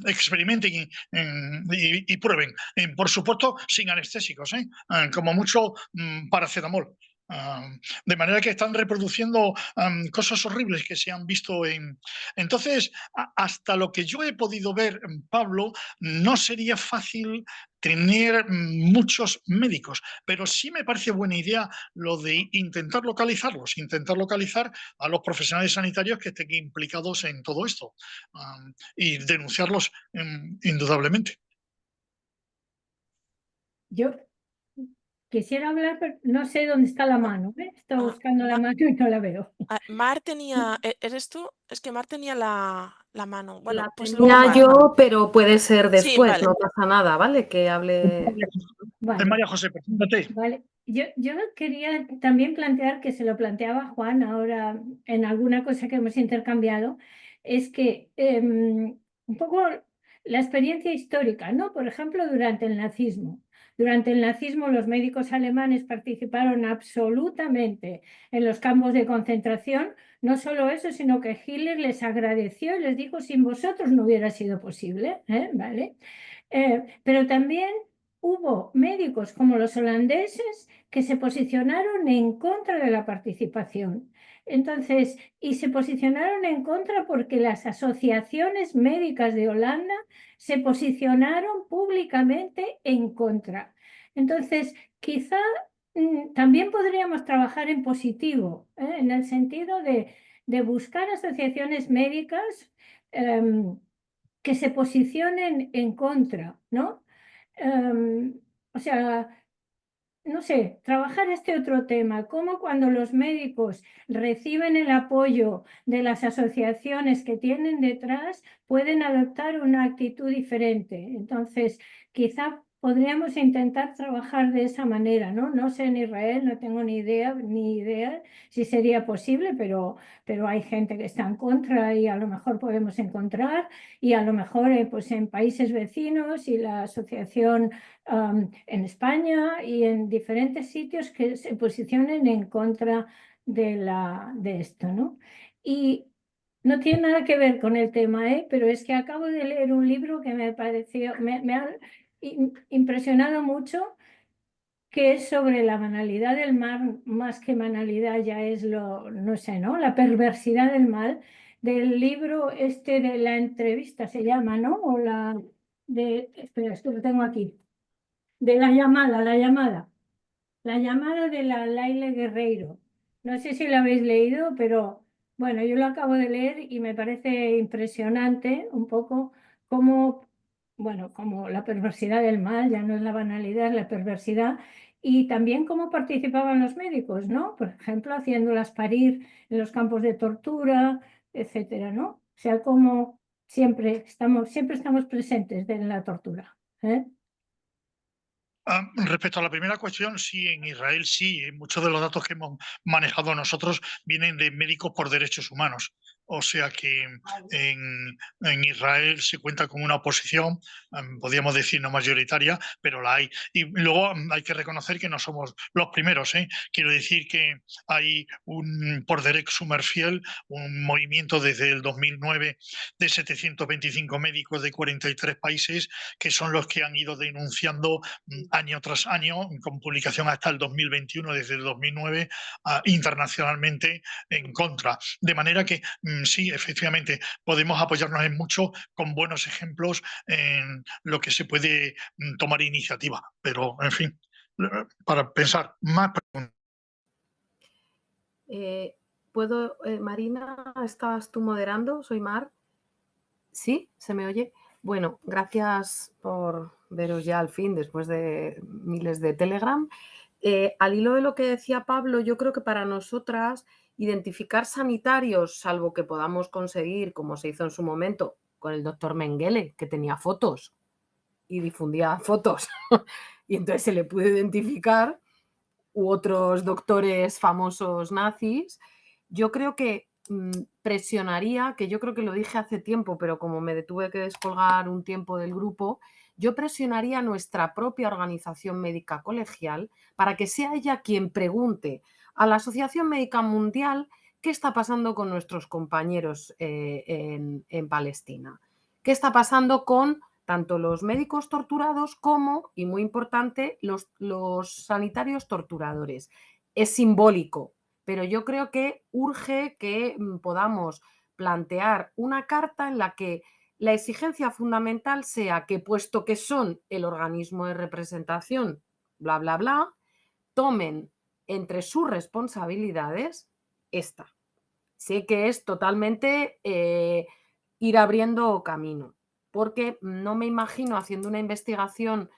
B: experimenten y prueben. Por supuesto, sin anestésicos, como mucho paracetamol. De manera que están reproduciendo cosas horribles que se han visto en... Entonces, hasta lo que yo he podido ver, Pablo, no sería fácil tener muchos médicos, pero sí me parece buena idea lo de intentar localizarlos, intentar localizar a los profesionales sanitarios que estén implicados en todo esto y denunciarlos indudablemente.
A: Yo quisiera hablar, pero no sé dónde está la mano. Estoy buscando la mano y no la veo.
E: Mar tenía, ¿eres tú? Es que Mar tenía la mano. Bueno,
F: La
E: pues luego
F: tenía
E: Mar.
F: yo, pero puede ser
E: Sí,
F: después,
E: vale.
F: no pasa nada, ¿vale? Que hable.
A: Vale.
B: María José, preséntate.
A: Vale. Yo quería también plantear, que se lo planteaba Juan ahora en alguna cosa que hemos intercambiado, es que un poco la experiencia histórica, ¿no? Por ejemplo, durante el nazismo. Durante el nazismo los médicos alemanes participaron absolutamente en los campos de concentración. No solo eso, sino que Hitler les agradeció y les dijo, sin vosotros no hubiera sido posible, ¿vale? Pero también hubo médicos como los holandeses que se posicionaron en contra de la participación. Entonces, y se posicionaron en contra porque las asociaciones médicas de Holanda se posicionaron públicamente en contra. Entonces, quizá también podríamos trabajar en positivo, en el sentido de buscar asociaciones médicas que se posicionen en contra, ¿no? O sea, no sé, trabajar este otro tema, cómo cuando los médicos reciben el apoyo de las asociaciones que tienen detrás, pueden adoptar una actitud diferente. Entonces, quizá podríamos intentar trabajar de esa manera, ¿no? No sé en Israel, no tengo ni idea si sería posible, pero hay gente que está en contra y a lo mejor podemos encontrar, y a lo mejor pues en países vecinos y la asociación en España y en diferentes sitios que se posicionen en contra de esto, ¿no? Y no tiene nada que ver con el tema, pero es que acabo de leer un libro que me pareció, me ha impresionado mucho, que es sobre la banalidad del mal, más que banalidad ya es no sé, ¿no? La perversidad del mal, del libro este de la entrevista se llama, ¿no? O espera, esto lo tengo aquí, de la llamada de la Laila Guerreiro. No sé si lo habéis leído, pero bueno, yo lo acabo de leer y me parece impresionante un poco cómo, bueno, como la perversidad del mal, ya no es la banalidad, es la perversidad, y también cómo participaban los médicos, ¿no? Por ejemplo, haciéndolas parir en los campos de tortura, etcétera, ¿no? O sea, como siempre estamos presentes en la tortura, ¿eh?
B: Respecto a la primera cuestión, sí, en Israel sí, muchos de los datos que hemos manejado nosotros vienen de Médicos por Derechos Humanos. O sea que en Israel se cuenta con una oposición, podríamos decir no mayoritaria, pero la hay. Y luego hay que reconocer que no somos los primeros, ¿eh? Quiero decir que hay por Derek Summerfield, un movimiento desde el 2009 de 725 médicos de 43 países, que son los que han ido denunciando año tras año, con publicación hasta el 2021, desde el 2009, internacionalmente en contra. De manera que sí, efectivamente, podemos apoyarnos en mucho con buenos ejemplos en lo que se puede tomar iniciativa. Pero, en fin, para pensar más.
F: ¿Puedo, Marina, estabas tú moderando? Soy Mar. ¿Sí? ¿Se me oye? Bueno, gracias por veros ya al fin, después de miles de Telegram. Al hilo de lo que decía Pablo, yo creo que para nosotras identificar sanitarios, salvo que podamos conseguir, como se hizo en su momento con el doctor Mengele, que tenía fotos y difundía fotos, y entonces se le pudo identificar, u otros doctores famosos nazis, yo creo que presionaría, que yo creo que lo dije hace tiempo, pero como me detuve que descolgar un tiempo del grupo, yo presionaría a nuestra propia organización médica colegial para que sea ella quien pregunte a la Asociación Médica Mundial qué está pasando con nuestros compañeros en Palestina. ¿Qué está pasando con tanto los médicos torturados como, y muy importante, los sanitarios torturadores? Es simbólico, pero yo creo que urge que podamos plantear una carta en la que la exigencia fundamental sea que, puesto que son el organismo de representación, bla, bla, bla, tomen entre sus responsabilidades esta. Sé que es totalmente ir abriendo camino, porque no me imagino haciendo una investigación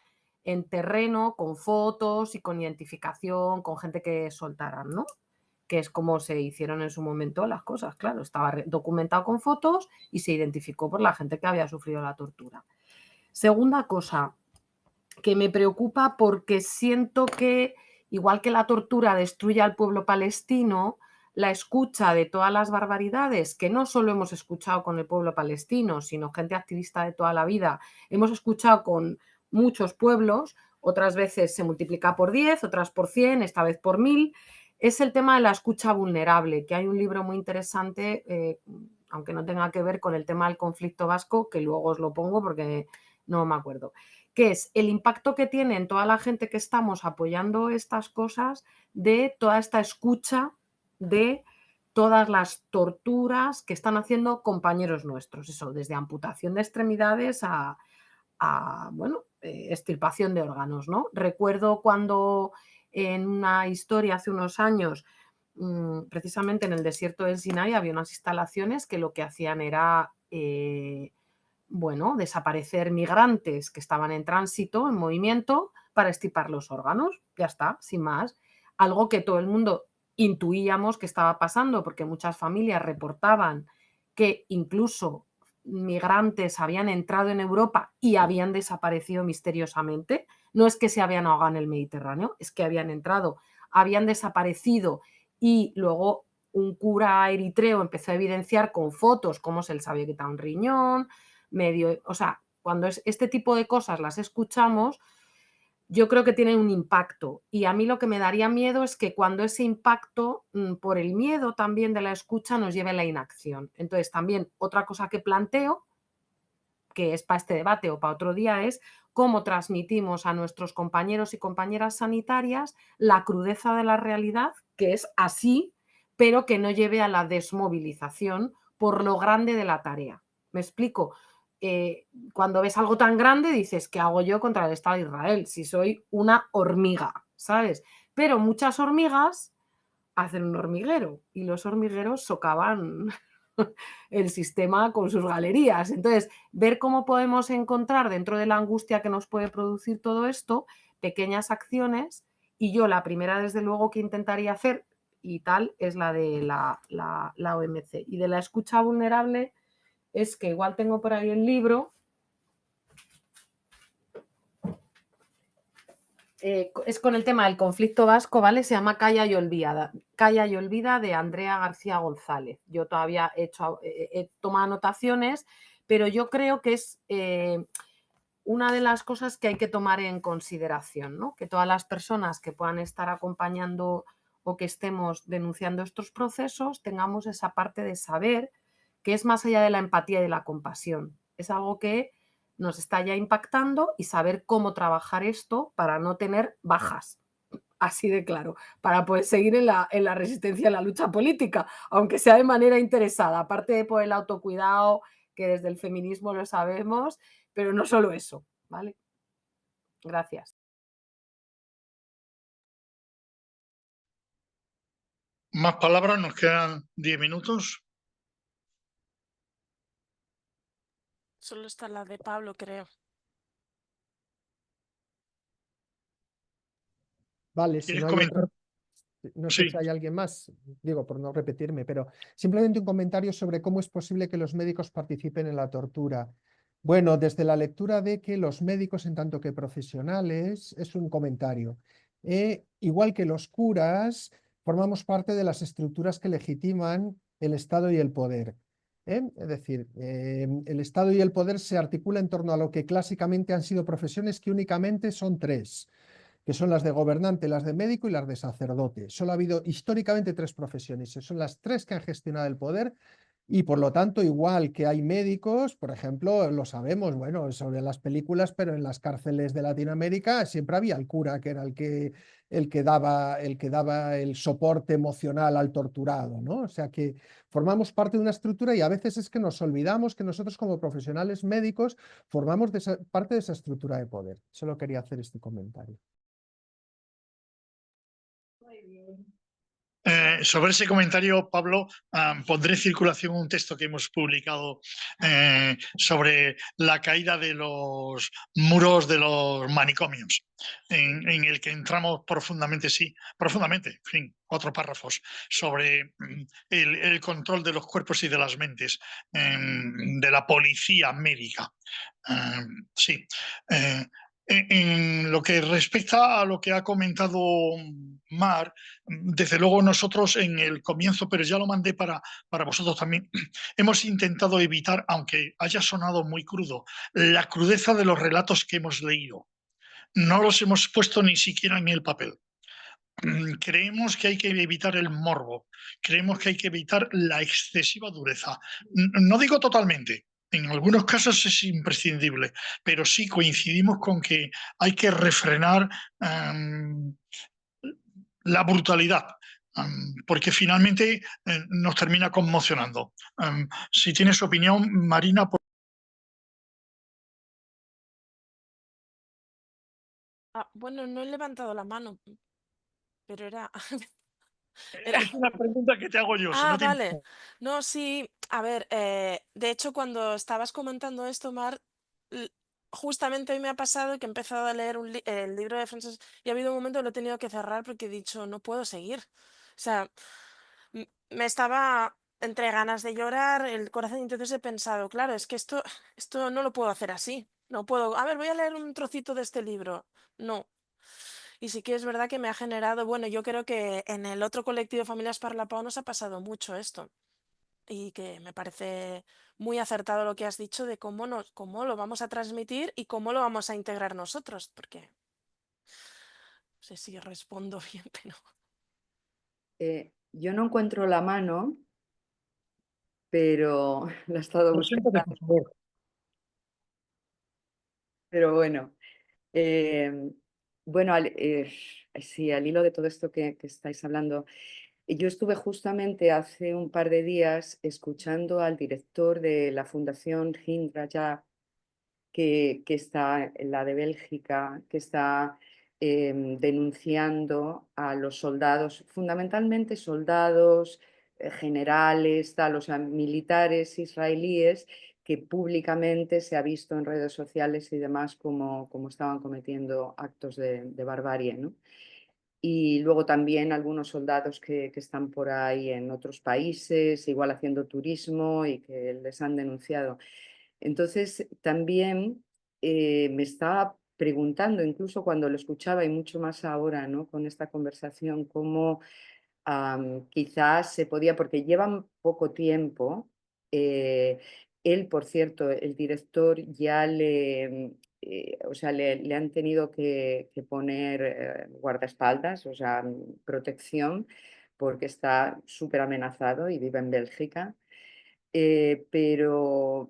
F: en terreno con fotos y con identificación, con gente que soltaran, ¿no? Que es como se hicieron en su momento las cosas, claro, estaba documentado con fotos y se identificó por la gente que había sufrido la tortura. Segunda cosa, que me preocupa porque siento que, igual que la tortura destruye al pueblo palestino, la escucha de todas las barbaridades que no solo hemos escuchado con el pueblo palestino, sino gente activista de toda la vida, hemos escuchado con muchos pueblos, otras veces se multiplica por 10, otras por 100, esta vez por 1000, es el tema de la escucha vulnerable, que hay un libro muy interesante, aunque no tenga que ver con el tema del conflicto vasco, que luego os lo pongo porque no me acuerdo, que es el impacto que tiene en toda la gente que estamos apoyando estas cosas de toda esta escucha de todas las torturas que están haciendo compañeros nuestros, eso, desde amputación de extremidades a bueno, extirpación de órganos, ¿no? Recuerdo cuando en una historia hace unos años, precisamente en el desierto del Sinai, había unas instalaciones que lo que hacían era bueno, desaparecer migrantes que estaban en tránsito, en movimiento, para extirpar los órganos. Ya está, sin más. Algo que todo el mundo intuíamos que estaba pasando, porque muchas familias reportaban que incluso migrantes habían entrado en Europa y habían desaparecido misteriosamente. No es que se habían ahogado en el Mediterráneo, es que habían entrado, habían desaparecido y luego un cura eritreo empezó a evidenciar con fotos cómo se les había quitado un riñón, medio, o sea, cuando este tipo de cosas las escuchamos, yo creo que tienen un impacto. Y a mí lo que me daría miedo es que cuando ese impacto, por el miedo también de la escucha, nos lleve a la inacción. Entonces, también otra cosa que planteo, que es para este debate o para otro día, es cómo transmitimos a nuestros compañeros y compañeras sanitarias la crudeza de la realidad, que es así, pero que no lleve a la desmovilización por lo grande de la tarea. ¿Me explico? Cuando ves algo tan grande dices, ¿qué hago yo contra el Estado de Israel? Si soy una hormiga, ¿sabes? Pero muchas hormigas hacen un hormiguero y los hormigueros socavan el sistema con sus galerías. Entonces, ver cómo podemos encontrar dentro de la angustia que nos puede producir todo esto, pequeñas acciones, y yo la primera, desde luego, que intentaría hacer, y tal, es la de la OMC. Y de la escucha vulnerable es que igual tengo por ahí el libro, es con el tema del conflicto vasco, ¿vale? Se llama Calla y Olvida de Andrea García González. Yo todavía he tomado anotaciones, pero yo creo que es una de las cosas que hay que tomar en consideración, ¿no? Que todas las personas que puedan estar acompañando o que estemos denunciando estos procesos tengamos esa parte de saber que es más allá de la empatía y de la compasión. Es algo que nos está ya impactando y saber cómo trabajar esto para no tener bajas, así de claro, para poder seguir en la resistencia, en la lucha política, aunque sea de manera interesada, aparte de por el autocuidado, que desde el feminismo lo sabemos, pero no solo eso, ¿vale? Gracias.
B: Más palabras, nos quedan 10 minutos.
E: Solo está la de Pablo, creo.
C: Vale, si
B: ¿Quieres
C: no hay
B: comentar?
C: otro, no sé
B: Sí.
C: si hay alguien más, digo, por no repetirme, pero simplemente un comentario sobre cómo es posible que los médicos participen en la tortura. Bueno, desde la lectura de que los médicos, en tanto que profesionales, es un comentario. Igual que los curas, formamos parte de las estructuras que legitiman el Estado y el poder. Es decir, el Estado y el poder se articulan en torno a lo que clásicamente han sido profesiones que únicamente son tres, que son las de gobernante, las de médico y las de sacerdote. Solo ha habido históricamente tres profesiones, son las tres que han gestionado el poder y por lo tanto, igual que hay médicos, por ejemplo, lo sabemos, bueno, sobre las películas, pero en las cárceles de Latinoamérica siempre había el cura, que era el que daba el soporte emocional al torturado, ¿no? O sea que formamos parte de una estructura y a veces es que nos olvidamos que nosotros como profesionales médicos formamos parte de esa estructura de poder. Solo quería hacer este comentario.
B: Sobre ese comentario, Pablo, pondré en circulación un texto que hemos publicado sobre la caída de los muros de los manicomios, en el que entramos profundamente, en fin, 4 párrafos, sobre el control de los cuerpos y de las mentes de la policía médica. Sí. En lo que respecta a lo que ha comentado Mar, desde luego nosotros en el comienzo, pero ya lo mandé para vosotros también, hemos intentado evitar, aunque haya sonado muy crudo, la crudeza de los relatos que hemos leído. No los hemos puesto ni siquiera en el papel. Creemos que hay que evitar el morbo, creemos que hay que evitar la excesiva dureza. No digo totalmente, en algunos casos es imprescindible, pero sí coincidimos con que hay que refrenar la brutalidad, porque finalmente nos termina conmocionando. Si tienes opinión, Marina.
E: Bueno, no he levantado la mano, pero era...
B: Es una pregunta que te hago yo, si no te
E: vale.
B: importa.
E: No, sí, a ver, de hecho cuando estabas comentando esto, Mar, justamente hoy me ha pasado que he empezado a leer el libro de Frances y ha habido un momento que lo he tenido que cerrar porque he dicho, no puedo seguir. O sea, me estaba entre ganas de llorar, el corazón, y entonces he pensado, claro, es que esto no lo puedo hacer así. No puedo, a ver, voy a leer un trocito de este libro. No. Y sí que es verdad que me ha generado, bueno, yo creo que en el otro colectivo Familias para la Pau nos ha pasado mucho esto. Y que me parece muy acertado lo que has dicho de cómo lo vamos a transmitir y cómo lo vamos a integrar nosotros, porque no sé si respondo bien, pero...
G: Yo no encuentro la mano, pero la he estado buscando.
B: Preséntate, por favor.
G: Pero bueno, bueno, sí, al hilo de todo esto que estáis hablando, yo estuve justamente hace un par de días escuchando al director de la Fundación Hind Rajah, que está en la de Bélgica, que está denunciando a los soldados, fundamentalmente soldados, generales, tal, o sea, militares israelíes, que públicamente se ha visto en redes sociales y demás como estaban cometiendo actos de barbarie, ¿no? Y luego también algunos soldados que están por ahí en otros países, igual haciendo turismo y que les han denunciado. Entonces, también me estaba preguntando, incluso cuando lo escuchaba y mucho más ahora, ¿no? Con esta conversación, cómo quizás se podía, porque llevan poco tiempo. Él, por cierto, el director ya o sea, le han tenido que poner guardaespaldas, o sea, protección, porque está súper amenazado y vive en Bélgica. Pero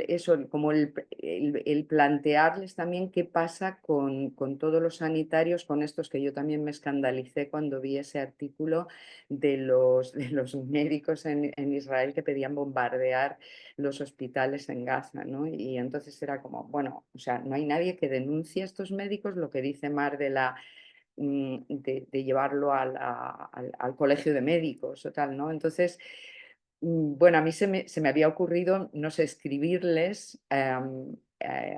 G: eso, como el plantearles también qué pasa con todos los sanitarios, con estos que yo también me escandalicé cuando vi ese artículo de los médicos en Israel que pedían bombardear los hospitales en Gaza, ¿no? Y entonces era como, bueno, o sea, no hay nadie que denuncie a estos médicos, lo que dice Mar de llevarlo al colegio de médicos o tal, ¿no? Entonces, bueno, a mí se me había ocurrido, no sé, escribirles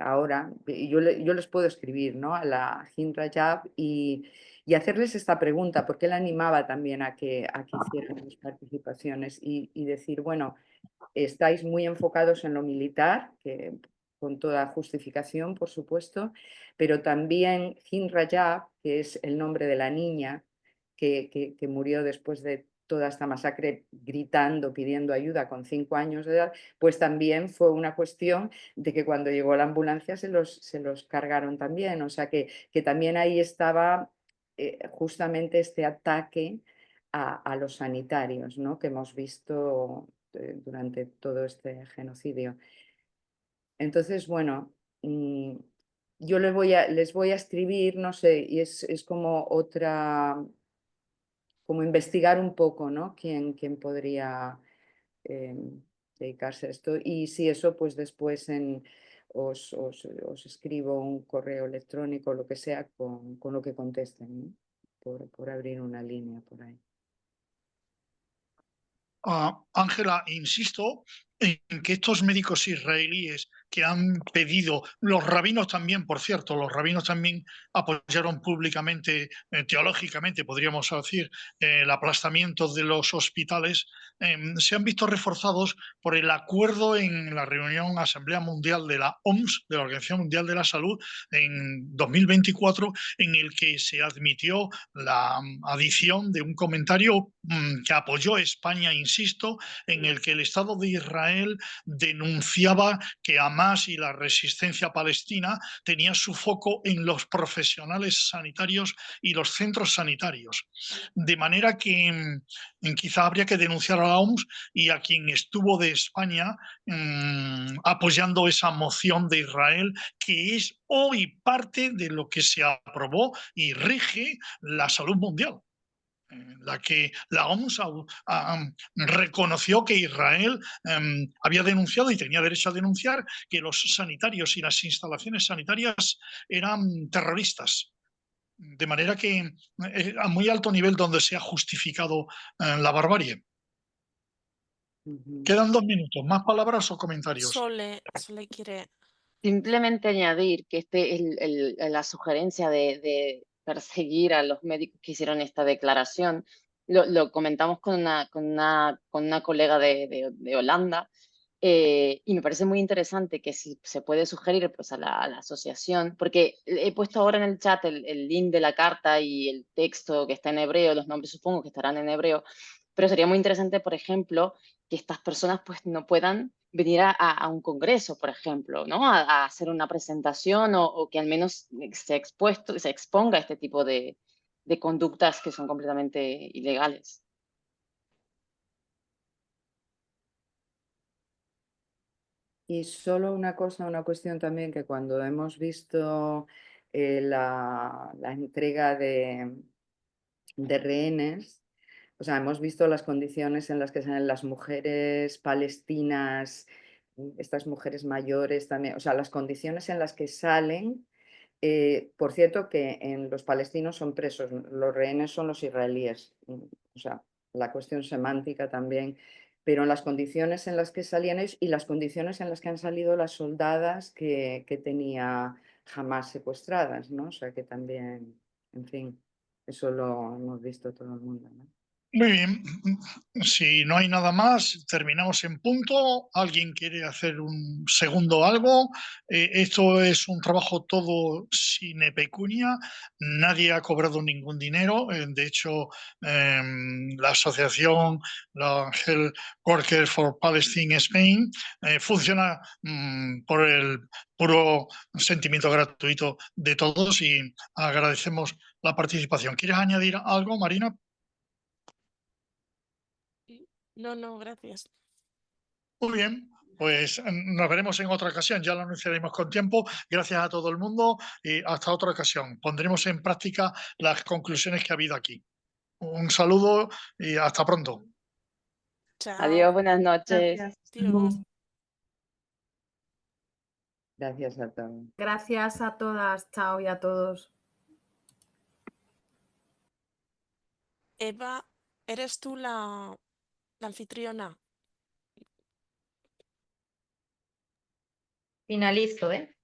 G: ahora, yo les puedo escribir, ¿no? A la Hind Rajah y hacerles esta pregunta, porque él animaba también a que hicieran sus participaciones y decir, bueno, estáis muy enfocados en lo militar, que con toda justificación, por supuesto, pero también Hind Rajah, que es el nombre de la niña que murió después de toda esta masacre gritando, pidiendo ayuda con 5 años de edad, pues también fue una cuestión de que cuando llegó la ambulancia se los cargaron también. O sea que también ahí estaba justamente este ataque a los sanitarios, ¿no? Que hemos visto durante todo este genocidio. Entonces, bueno, yo les voy a escribir, no sé, y es como otra, como investigar un poco, ¿no? ¿Quién podría eh, dedicarse a esto? Y si eso, pues después os escribo un correo electrónico, lo que sea, con lo que contesten, ¿no? Por abrir una línea por ahí.
B: Ángela, insisto en que estos médicos israelíes que han pedido, los rabinos también, por cierto, los rabinos también apoyaron públicamente, teológicamente, podríamos decir, el aplastamiento de los hospitales, se han visto reforzados por el acuerdo en la reunión Asamblea Mundial de la OMS, de la Organización Mundial de la Salud, en 2024, en el que se admitió la adición de un comentario que apoyó España, insisto, en el que el Estado de Israel denunciaba que Hamás y la resistencia palestina tenía su foco en los profesionales sanitarios y los centros sanitarios. De manera que quizá habría que denunciar a la OMS y a quien estuvo de España apoyando esa moción de Israel, que es hoy parte de lo que se aprobó y rige la salud mundial, en la que la OMS reconoció que Israel había denunciado y tenía derecho a denunciar que los sanitarios y las instalaciones sanitarias eran terroristas. De manera que a muy alto nivel donde se ha justificado la barbarie. Quedan 2 minutos. ¿Más palabras o comentarios?
E: Sole quiere...
H: Simplemente añadir que la sugerencia de perseguir a los médicos que hicieron esta declaración, lo comentamos con una colega de Holanda, Y me parece muy interesante que si se puede sugerir pues, a la asociación, porque he puesto ahora en el chat el link de la carta y el texto que está en hebreo, los nombres supongo que estarán en hebreo, pero sería muy interesante, por ejemplo, que estas personas pues, no puedan venir a un congreso, por ejemplo, ¿no? A hacer una presentación o que al menos se exponga este tipo de conductas que son completamente ilegales.
G: Y solo una cosa, una cuestión también, que cuando hemos visto la entrega de rehenes, o sea, hemos visto las condiciones en las que salen las mujeres palestinas, estas mujeres mayores también, o sea, las condiciones en las que salen. Por cierto, que en los palestinos son presos, los rehenes son los israelíes, o sea, la cuestión semántica también, pero en las condiciones en las que salían ellos y las condiciones en las que han salido las soldadas que tenía Hamás secuestradas, ¿no? O sea, que también, en fin, eso lo hemos visto todo el mundo, ¿no?
B: Muy bien, si no hay nada más, terminamos en punto. ¿Alguien quiere hacer un segundo algo? Esto es un trabajo todo sine pecunia, nadie ha cobrado ningún dinero. De hecho, la asociación, la Health Workers for Palestine Spain, funciona por el puro sentimiento gratuito de todos y agradecemos la participación. ¿Quieres añadir algo, Marina?
E: No, gracias.
B: Muy bien, pues nos veremos en otra ocasión, ya lo anunciaremos con tiempo. Gracias a todo el mundo y hasta otra ocasión. Pondremos en práctica las conclusiones que ha habido aquí. Un saludo y hasta pronto.
E: Chao.
H: Adiós, buenas noches.
E: Adiós.
G: Gracias a todos.
F: Gracias a todas, chao, y a todos.
E: Eva, ¿eres tú la anfitriona?
I: Finalizo, ¿eh?